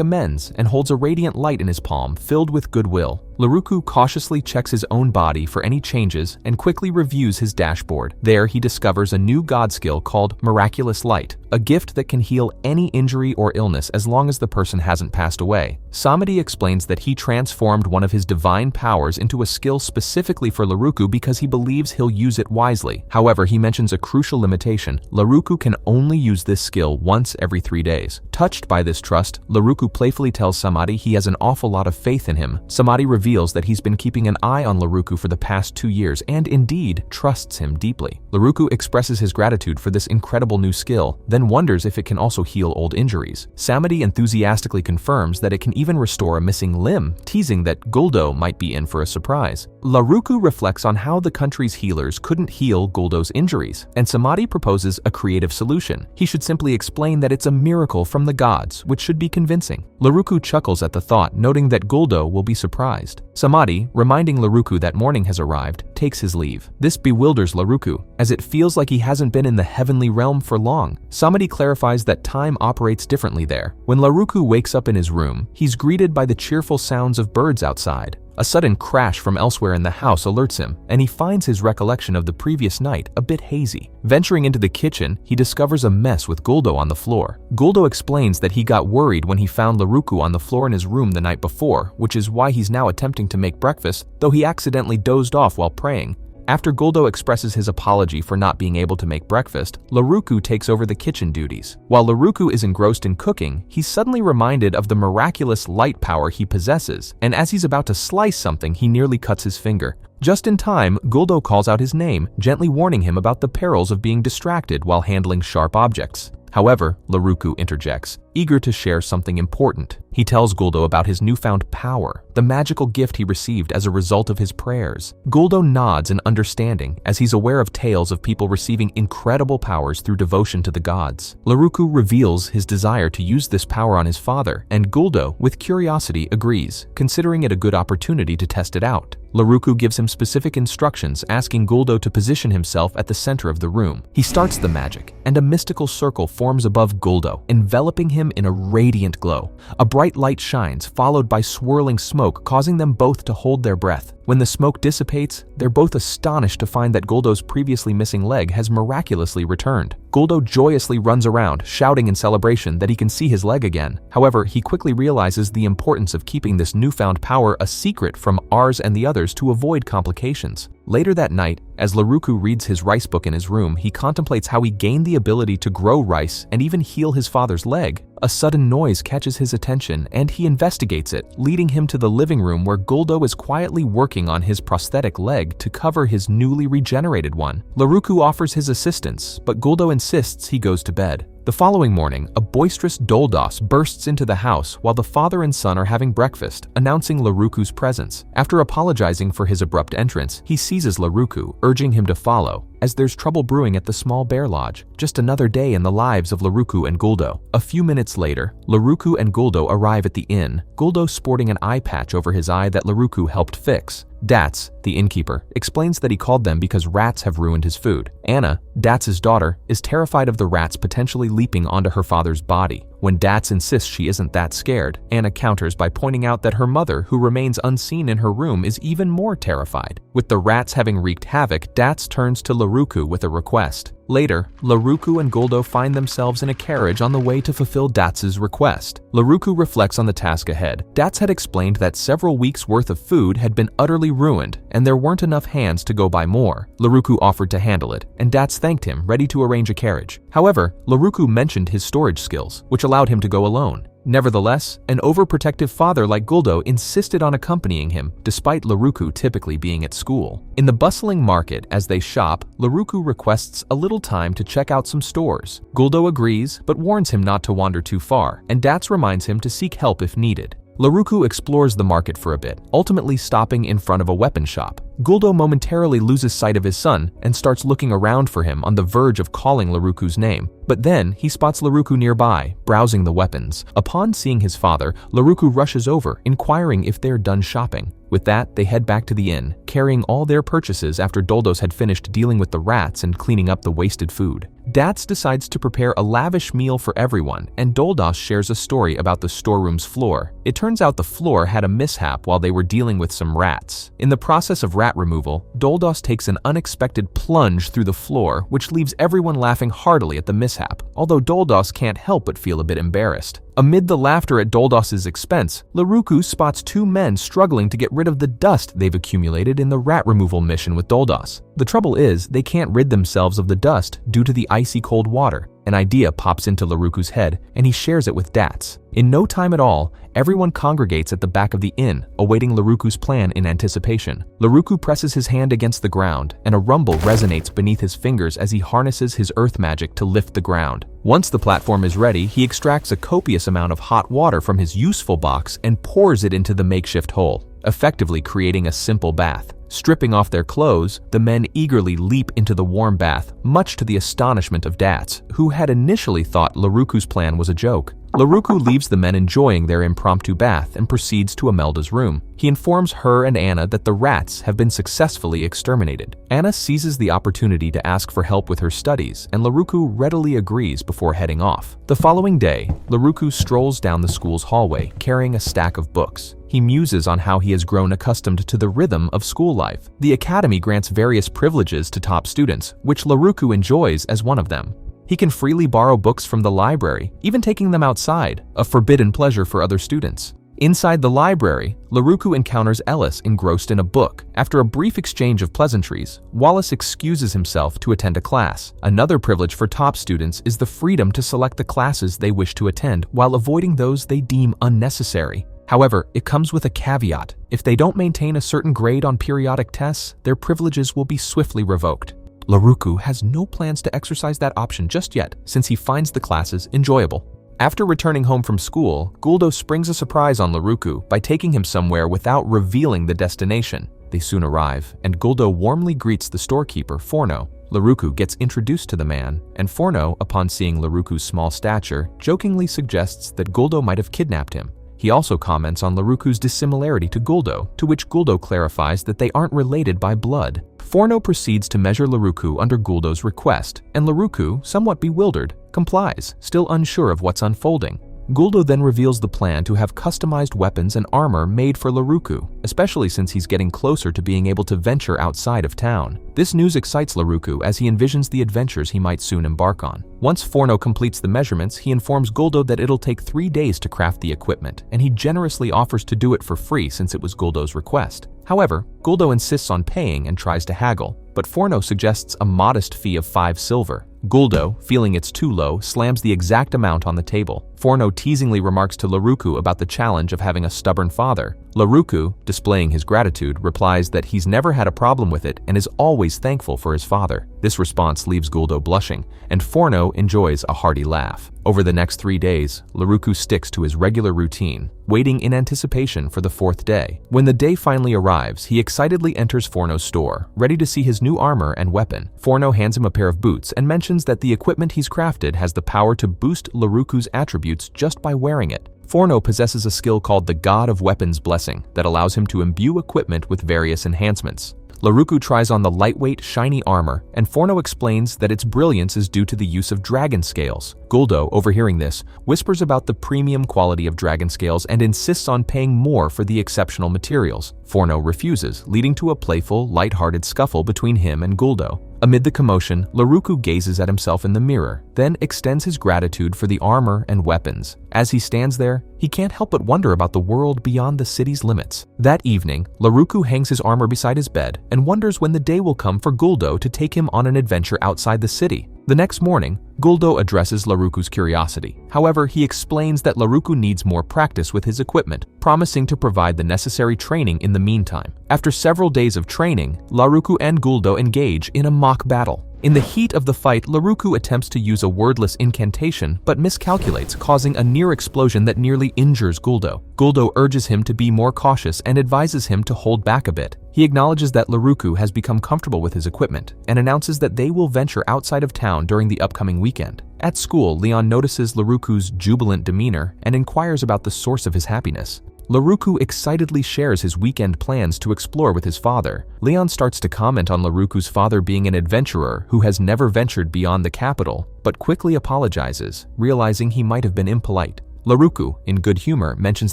amends and holds a radiant light in his palm filled with goodwill. Laruku cautiously checks his own body for any changes and quickly reviews his dashboard. There he discovers a new god skill called Miraculous Light, a gift that can heal any injury or illness as long as the person hasn't passed away. Samadhi explains that he transformed one of his divine powers into a skill specifically for Laruku because he believes he'll use it wisely. However, he mentions a crucial limitation. Laruku can only use this skill once every 3 days. Touched by this trust, Laruku playfully tells Samadhi he has an awful lot of faith in him. Samadhi reveals that he's been keeping an eye on Laruku for the past 2 years and indeed trusts him deeply. Laruku expresses his gratitude for this incredible new skill, then wonders if it can also heal old injuries. Samadhi enthusiastically confirms that it can even restore a missing limb, teasing that Guldo might be in for a surprise. Laruku reflects on how the country's healers couldn't heal Guldo's injuries, and Samadhi proposes a creative solution. He should simply explain that it's a miracle from the gods, which should be convincing. Laruku chuckles at the thought, noting that Guldo will be surprised. Samadhi, reminding Laruku that morning has arrived, takes his leave. This bewilders Laruku, as it feels like he hasn't been in the heavenly realm for long. Samadhi clarifies that time operates differently there. When Laruku wakes up in his room, he's greeted by the cheerful sounds of birds outside. A sudden crash from elsewhere in the house alerts him, and he finds his recollection of the previous night a bit hazy. Venturing into the kitchen, he discovers a mess with Guldo on the floor. Guldo explains that he got worried when he found Laruku on the floor in his room the night before, which is why he's now attempting to make breakfast, though he accidentally dozed off while praying. After Guldo expresses his apology for not being able to make breakfast, Laruku takes over the kitchen duties. While Laruku is engrossed in cooking, he's suddenly reminded of the miraculous light power he possesses, and as he's about to slice something, he nearly cuts his finger. Just in time, Guldo calls out his name, gently warning him about the perils of being distracted while handling sharp objects. However, Laruku interjects, eager to share something important. He tells Guldo about his newfound power, the magical gift he received as a result of his prayers. Guldo nods in understanding as he's aware of tales of people receiving incredible powers through devotion to the gods. Laruku reveals his desire to use this power on his father, and Guldo, with curiosity, agrees, considering it a good opportunity to test it out. Laruku gives him specific instructions, asking Guldo to position himself at the center of the room. He starts the magic, and a mystical circle forms above Guldo, enveloping him in a radiant glow. A bright light shines, followed by swirling smoke, causing them both to hold their breath. When the smoke dissipates, they're both astonished to find that Guldo's previously missing leg has miraculously returned. Guldo joyously runs around, shouting in celebration that he can see his leg again. However, he quickly realizes the importance of keeping this newfound power a secret from Ars and the others to avoid complications. Later that night, as Laruku reads his rice book in his room, he contemplates how he gained the ability to grow rice and even heal his father's leg. A sudden noise catches his attention, and he investigates it, leading him to the living room where Guldo is quietly working on his prosthetic leg to cover his newly regenerated one. Laruku offers his assistance, but Guldo insists he goes to bed. The following morning, a boisterous Doldos bursts into the house while the father and son are having breakfast, announcing Laruku's presence. After apologizing for his abrupt entrance, he seizes Laruku, urging him to follow, as there's trouble brewing at the small bear lodge. Just another day in the lives of Laruku and Guldo. A few minutes later, Laruku and Guldo arrive at the inn, Guldo sporting an eye patch over his eye that Laruku helped fix. Dats, the innkeeper, explains that he called them because rats have ruined his food. Anna, Dats' daughter, is terrified of the rats potentially leaping onto her father's body. When Dats insists she isn't that scared, Anna counters by pointing out that her mother, who remains unseen in her room, is even more terrified. With the rats having wreaked havoc, Dats turns to Laruku with a request. Later, Laruku and Guldo find themselves in a carriage on the way to fulfill Dats' request. Laruku reflects on the task ahead. Dats had explained that several weeks' worth of food had been utterly ruined, and there weren't enough hands to go buy more. Laruku offered to handle it, and Dats thanked him, ready to arrange a carriage. However, Laruku mentioned his storage skills, which allowed him to go alone. Nevertheless, an overprotective father like Guldo insisted on accompanying him, despite Laruku typically being at school. In the bustling market, as they shop, Laruku requests a little time to check out some stores. Guldo agrees, but warns him not to wander too far, and Dats reminds him to seek help if needed. Laruku explores the market for a bit, ultimately stopping in front of a weapon shop. Guldo momentarily loses sight of his son and starts looking around for him on the verge of calling Laruku's name. But then he spots Laruku nearby, browsing the weapons. Upon seeing his father, Laruku rushes over, inquiring if they're done shopping. With that, they head back to the inn, carrying all their purchases after Doldos had finished dealing with the rats and cleaning up the wasted food. Dats decides to prepare a lavish meal for everyone, and Doldos shares a story about the storeroom's floor. It turns out the floor had a mishap while they were dealing with some rats. In the process of rat removal, Doldos takes an unexpected plunge through the floor, which leaves everyone laughing heartily at the mishap, although Doldos can't help but feel a bit embarrassed. Amid the laughter at Doldos's expense, Laruku spots two men struggling to get rid of the dust they've accumulated in the rat removal mission with Doldos. The trouble is, they can't rid themselves of the dust due to the icy cold water. An idea pops into Laruku's head, and he shares it with Dats. In no time at all, everyone congregates at the back of the inn, awaiting Laruku's plan in anticipation. Laruku presses his hand against the ground, and a rumble resonates beneath his fingers as he harnesses his earth magic to lift the ground. Once the platform is ready, he extracts a copious amount of hot water from his useful box and pours it into the makeshift hole, effectively creating a simple bath. Stripping off their clothes, the men eagerly leap into the warm bath, much to the astonishment of Dats, who had initially thought Laruku's plan was a joke. Laruku leaves the men enjoying their impromptu bath and proceeds to Imelda's room. He informs her and Anna that the rats have been successfully exterminated. Anna seizes the opportunity to ask for help with her studies, and Laruku readily agrees before heading off. The following day, Laruku strolls down the school's hallway, carrying a stack of books. He muses on how he has grown accustomed to the rhythm of school life. The academy grants various privileges to top students, which Laruku enjoys as one of them. He can freely borrow books from the library, even taking them outside, a forbidden pleasure for other students. Inside the library, Laruku encounters Ellis engrossed in a book. After a brief exchange of pleasantries, Wallace excuses himself to attend a class. Another privilege for top students is the freedom to select the classes they wish to attend while avoiding those they deem unnecessary. However, it comes with a caveat. If they don't maintain a certain grade on periodic tests, their privileges will be swiftly revoked. Laruku has no plans to exercise that option just yet, since he finds the classes enjoyable. After returning home from school, Guldo springs a surprise on Laruku by taking him somewhere without revealing the destination. They soon arrive, and Guldo warmly greets the storekeeper, Forno. Laruku gets introduced to the man, and Forno, upon seeing Laruku's small stature, jokingly suggests that Guldo might have kidnapped him. He also comments on Laruku's dissimilarity to Guldo, to which Guldo clarifies that they aren't related by blood. Forno proceeds to measure Laruku under Guldo's request, and Laruku, somewhat bewildered, complies, still unsure of what's unfolding. Guldo then reveals the plan to have customized weapons and armor made for Laruku, especially since he's getting closer to being able to venture outside of town. This news excites Laruku as he envisions the adventures he might soon embark on. Once Forno completes the measurements, he informs Guldo that it'll take 3 days to craft the equipment, and he generously offers to do it for free since it was Guldo's request. However, Guldo insists on paying and tries to haggle, but Forno suggests a modest fee of 5 silver. Guldo, feeling it's too low, slams the exact amount on the table. Forno teasingly remarks to Laruku about the challenge of having a stubborn father. Laruku, displaying his gratitude, replies that he's never had a problem with it and is always thankful for his father. This response leaves Guldo blushing, and Forno enjoys a hearty laugh. Over the next 3 days, Laruku sticks to his regular routine, waiting in anticipation for the 4th day. When the day finally arrives, he excitedly enters Forno's store, ready to see his new armor and weapon. Forno hands him a pair of boots and mentions that the equipment he's crafted has the power to boost Laruku's attributes just by wearing it. Forno possesses a skill called the God of Weapons Blessing that allows him to imbue equipment with various enhancements. Laruku tries on the lightweight, shiny armor, and Forno explains that its brilliance is due to the use of dragon scales. Guldo, overhearing this, whispers about the premium quality of dragon scales and insists on paying more for the exceptional materials. Forno refuses, leading to a playful, light-hearted scuffle between him and Guldo. Amid the commotion, Laruku gazes at himself in the mirror, then extends his gratitude for the armor and weapons. As he stands there, he can't help but wonder about the world beyond the city's limits. That evening, Laruku hangs his armor beside his bed and wonders when the day will come for Guldo to take him on an adventure outside the city. The next morning, Guldo addresses Laruku's curiosity. However, he explains that Laruku needs more practice with his equipment, promising to provide the necessary training in the meantime. After several days of training, Laruku and Guldo engage in a mock battle. In the heat of the fight, Laruku attempts to use a wordless incantation but miscalculates, causing a near explosion that nearly injures Guldo. Guldo urges him to be more cautious and advises him to hold back a bit. He acknowledges that Laruku has become comfortable with his equipment and announces that they will venture outside of town during the upcoming weekend. At school, Leon notices Laruku's jubilant demeanor and inquires about the source of his happiness. Laruku excitedly shares his weekend plans to explore with his father. Leon starts to comment on Laruku's father being an adventurer who has never ventured beyond the capital, but quickly apologizes, realizing he might have been impolite. Laruku, in good humor, mentions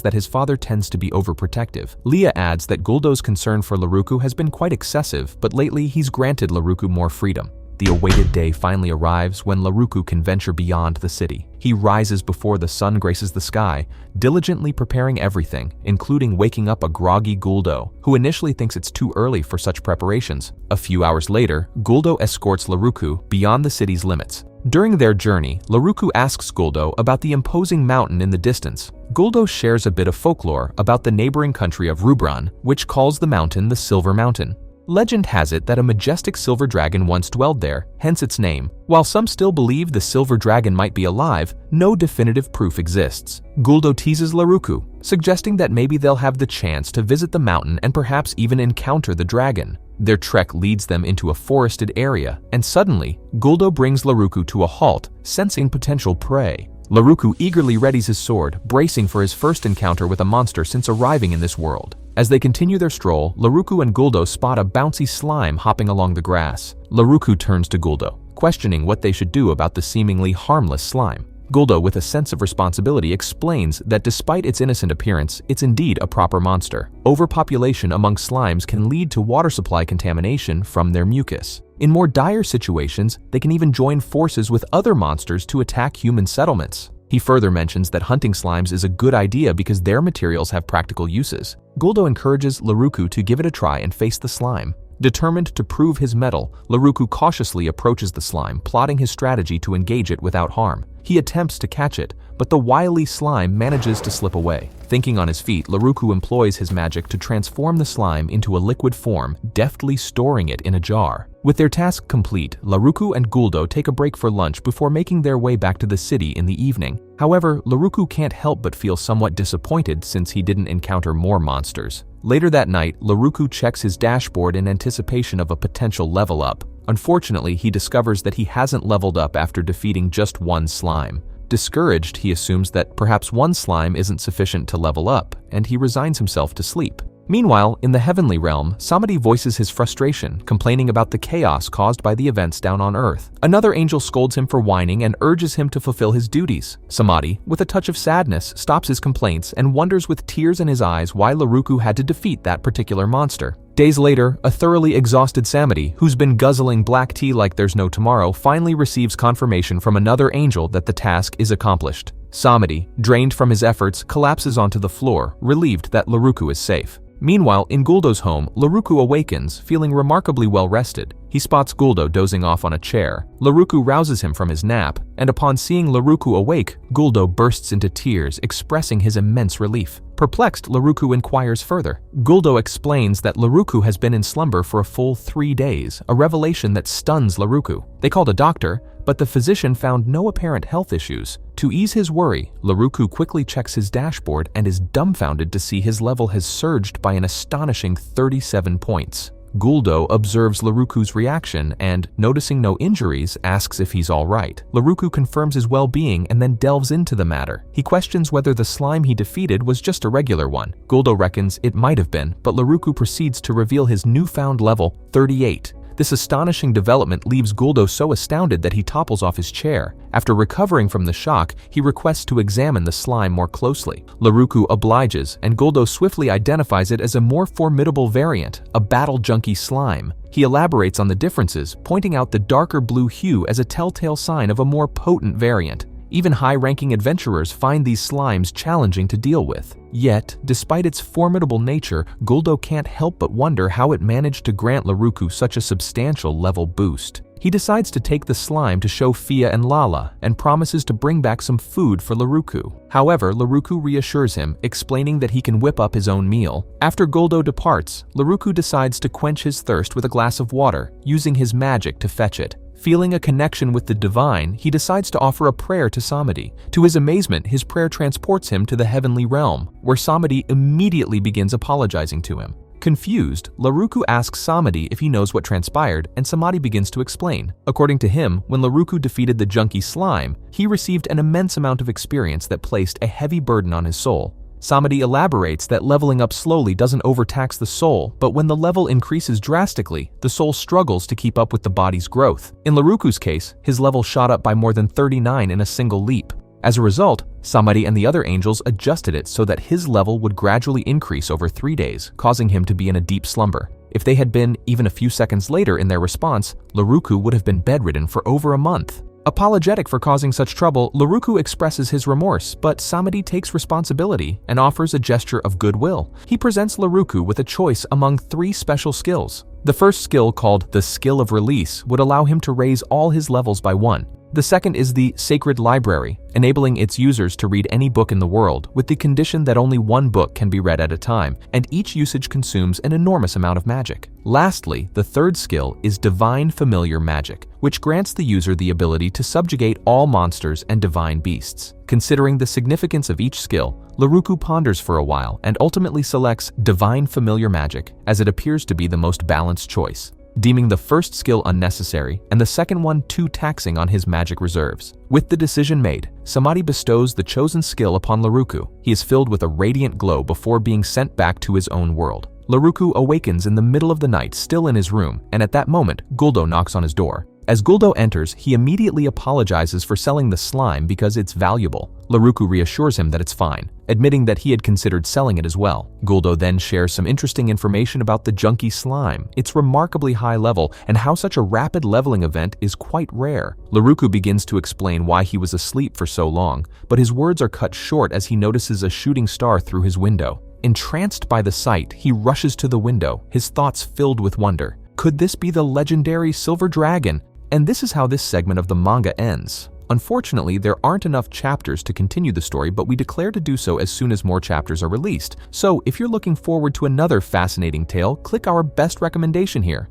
that his father tends to be overprotective. Leah adds that Guldo's concern for Laruku has been quite excessive, but lately he's granted Laruku more freedom. The awaited day finally arrives when Laruku can venture beyond the city. He rises before the sun graces the sky, diligently preparing everything, including waking up a groggy Guldo, who initially thinks it's too early for such preparations. A few hours later, Guldo escorts Laruku beyond the city's limits. During their journey, Laruku asks Guldo about the imposing mountain in the distance. Guldo shares a bit of folklore about the neighboring country of Rubran, which calls the mountain the Silver Mountain. Legend has it that a majestic silver dragon once dwelled there, hence its name. While some still believe the silver dragon might be alive, no definitive proof exists. Guldo teases Laruku, suggesting that maybe they'll have the chance to visit the mountain and perhaps even encounter the dragon. Their trek leads them into a forested area, and suddenly, Guldo brings Laruku to a halt, sensing potential prey. Laruku eagerly readies his sword, bracing for his first encounter with a monster since arriving in this world. As they continue their stroll, Laruku and Guldo spot a bouncy slime hopping along the grass. Laruku turns to Guldo, questioning what they should do about the seemingly harmless slime. Guldo, with a sense of responsibility, explains that despite its innocent appearance, it's indeed a proper monster. Overpopulation among slimes can lead to water supply contamination from their mucus. In more dire situations, they can even join forces with other monsters to attack human settlements. He further mentions that hunting slimes is a good idea because their materials have practical uses. Guldo encourages Laruku to give it a try and face the slime. Determined to prove his mettle, Laruku cautiously approaches the slime, plotting his strategy to engage it without harm. He attempts to catch it, but the wily slime manages to slip away. Thinking on his feet, Laruku employs his magic to transform the slime into a liquid form, deftly storing it in a jar. With their task complete, Laruku and Guldo take a break for lunch before making their way back to the city in the evening. However, Laruku can't help but feel somewhat disappointed since he didn't encounter more monsters. Later that night, Laruku checks his dashboard in anticipation of a potential level up. Unfortunately, he discovers that he hasn't leveled up after defeating just one slime. Discouraged, he assumes that perhaps one slime isn't sufficient to level up, and he resigns himself to sleep. Meanwhile, in the heavenly realm, Samadhi voices his frustration, complaining about the chaos caused by the events down on Earth. Another angel scolds him for whining and urges him to fulfill his duties. Samadhi, with a touch of sadness, stops his complaints and wonders with tears in his eyes why Laruku had to defeat that particular monster. Days later, a thoroughly exhausted Samadhi, who's been guzzling black tea like there's no tomorrow, finally receives confirmation from another angel that the task is accomplished. Samadhi, drained from his efforts, collapses onto the floor, relieved that Laruku is safe. Meanwhile, in Guldo's home, Laruku awakens, feeling remarkably well rested. He spots Guldo dozing off on a chair. Laruku rouses him from his nap, and upon seeing Laruku awake, Guldo bursts into tears, expressing his immense relief. Perplexed, Laruku inquires further. Guldo explains that Laruku has been in slumber for a full 3 days, a revelation that stuns Laruku. They called a doctor, but the physician found no apparent health issues. To ease his worry, Laruku quickly checks his dashboard and is dumbfounded to see his level has surged by an astonishing 37 points. Guldo observes Laruku's reaction and, noticing no injuries, asks if he's all right. Laruku confirms his well-being and then delves into the matter. He questions whether the slime he defeated was just a regular one. Guldo reckons it might have been, but Laruku proceeds to reveal his newfound level, 38. This astonishing development leaves Guldo so astounded that he topples off his chair. After recovering from the shock, he requests to examine the slime more closely. Laruku obliges, and Guldo swiftly identifies it as a more formidable variant, a battle junkie slime. He elaborates on the differences, pointing out the darker blue hue as a telltale sign of a more potent variant. Even high-ranking adventurers find these slimes challenging to deal with. Yet, despite its formidable nature, Guldo can't help but wonder how it managed to grant Laruku such a substantial level boost. He decides to take the slime to show Fia and Lala, and promises to bring back some food for Laruku. However, Laruku reassures him, explaining that he can whip up his own meal. After Guldo departs, Laruku decides to quench his thirst with a glass of water, using his magic to fetch it. Feeling a connection with the divine, he decides to offer a prayer to Samadhi. To his amazement, his prayer transports him to the heavenly realm, where Samadhi immediately begins apologizing to him. Confused, Laruku asks Samadhi if he knows what transpired, and Samadhi begins to explain. According to him, when Laruku defeated the junkie slime, he received an immense amount of experience that placed a heavy burden on his soul. Samadhi elaborates that leveling up slowly doesn't overtax the soul, but when the level increases drastically, the soul struggles to keep up with the body's growth. In Laruku's case, his level shot up by more than 39 in a single leap. As a result, Samadhi and the other angels adjusted it so that his level would gradually increase over 3 days, causing him to be in a deep slumber. If they had been even a few seconds later in their response, Laruku would have been bedridden for over a month. Apologetic for causing such trouble, Laruku expresses his remorse, but Samadhi takes responsibility and offers a gesture of goodwill. He presents Laruku with a choice among 3 special skills. The first skill, called the Skill of Release, would allow him to raise all his levels by 1. The second is the Sacred Library, enabling its users to read any book in the world, with the condition that only 1 book can be read at a time, and each usage consumes an enormous amount of magic. Lastly, the third skill is Divine Familiar Magic, which grants the user the ability to subjugate all monsters and divine beasts. Considering the significance of each skill, Laruku ponders for a while and ultimately selects Divine Familiar Magic, as it appears to be the most balanced choice, deeming the first skill unnecessary and the second one too taxing on his magic reserves. With the decision made, Samadhi bestows the chosen skill upon Laruku. He is filled with a radiant glow before being sent back to his own world. Laruku awakens in the middle of the night, still in his room, and at that moment, Guldo knocks on his door. As Guldo enters, he immediately apologizes for selling the slime because it's valuable. Laruku reassures him that it's fine, admitting that he had considered selling it as well. Guldo then shares some interesting information about the junky slime, its remarkably high level, and how such a rapid leveling event is quite rare. Laruku begins to explain why he was asleep for so long, but his words are cut short as he notices a shooting star through his window. Entranced by the sight, he rushes to the window, his thoughts filled with wonder. Could this be the legendary Silver Dragon? And this is how this segment of the manga ends. Unfortunately, there aren't enough chapters to continue the story, but we declare to do so as soon as more chapters are released. So if you're looking forward to another fascinating tale, click our best recommendation here.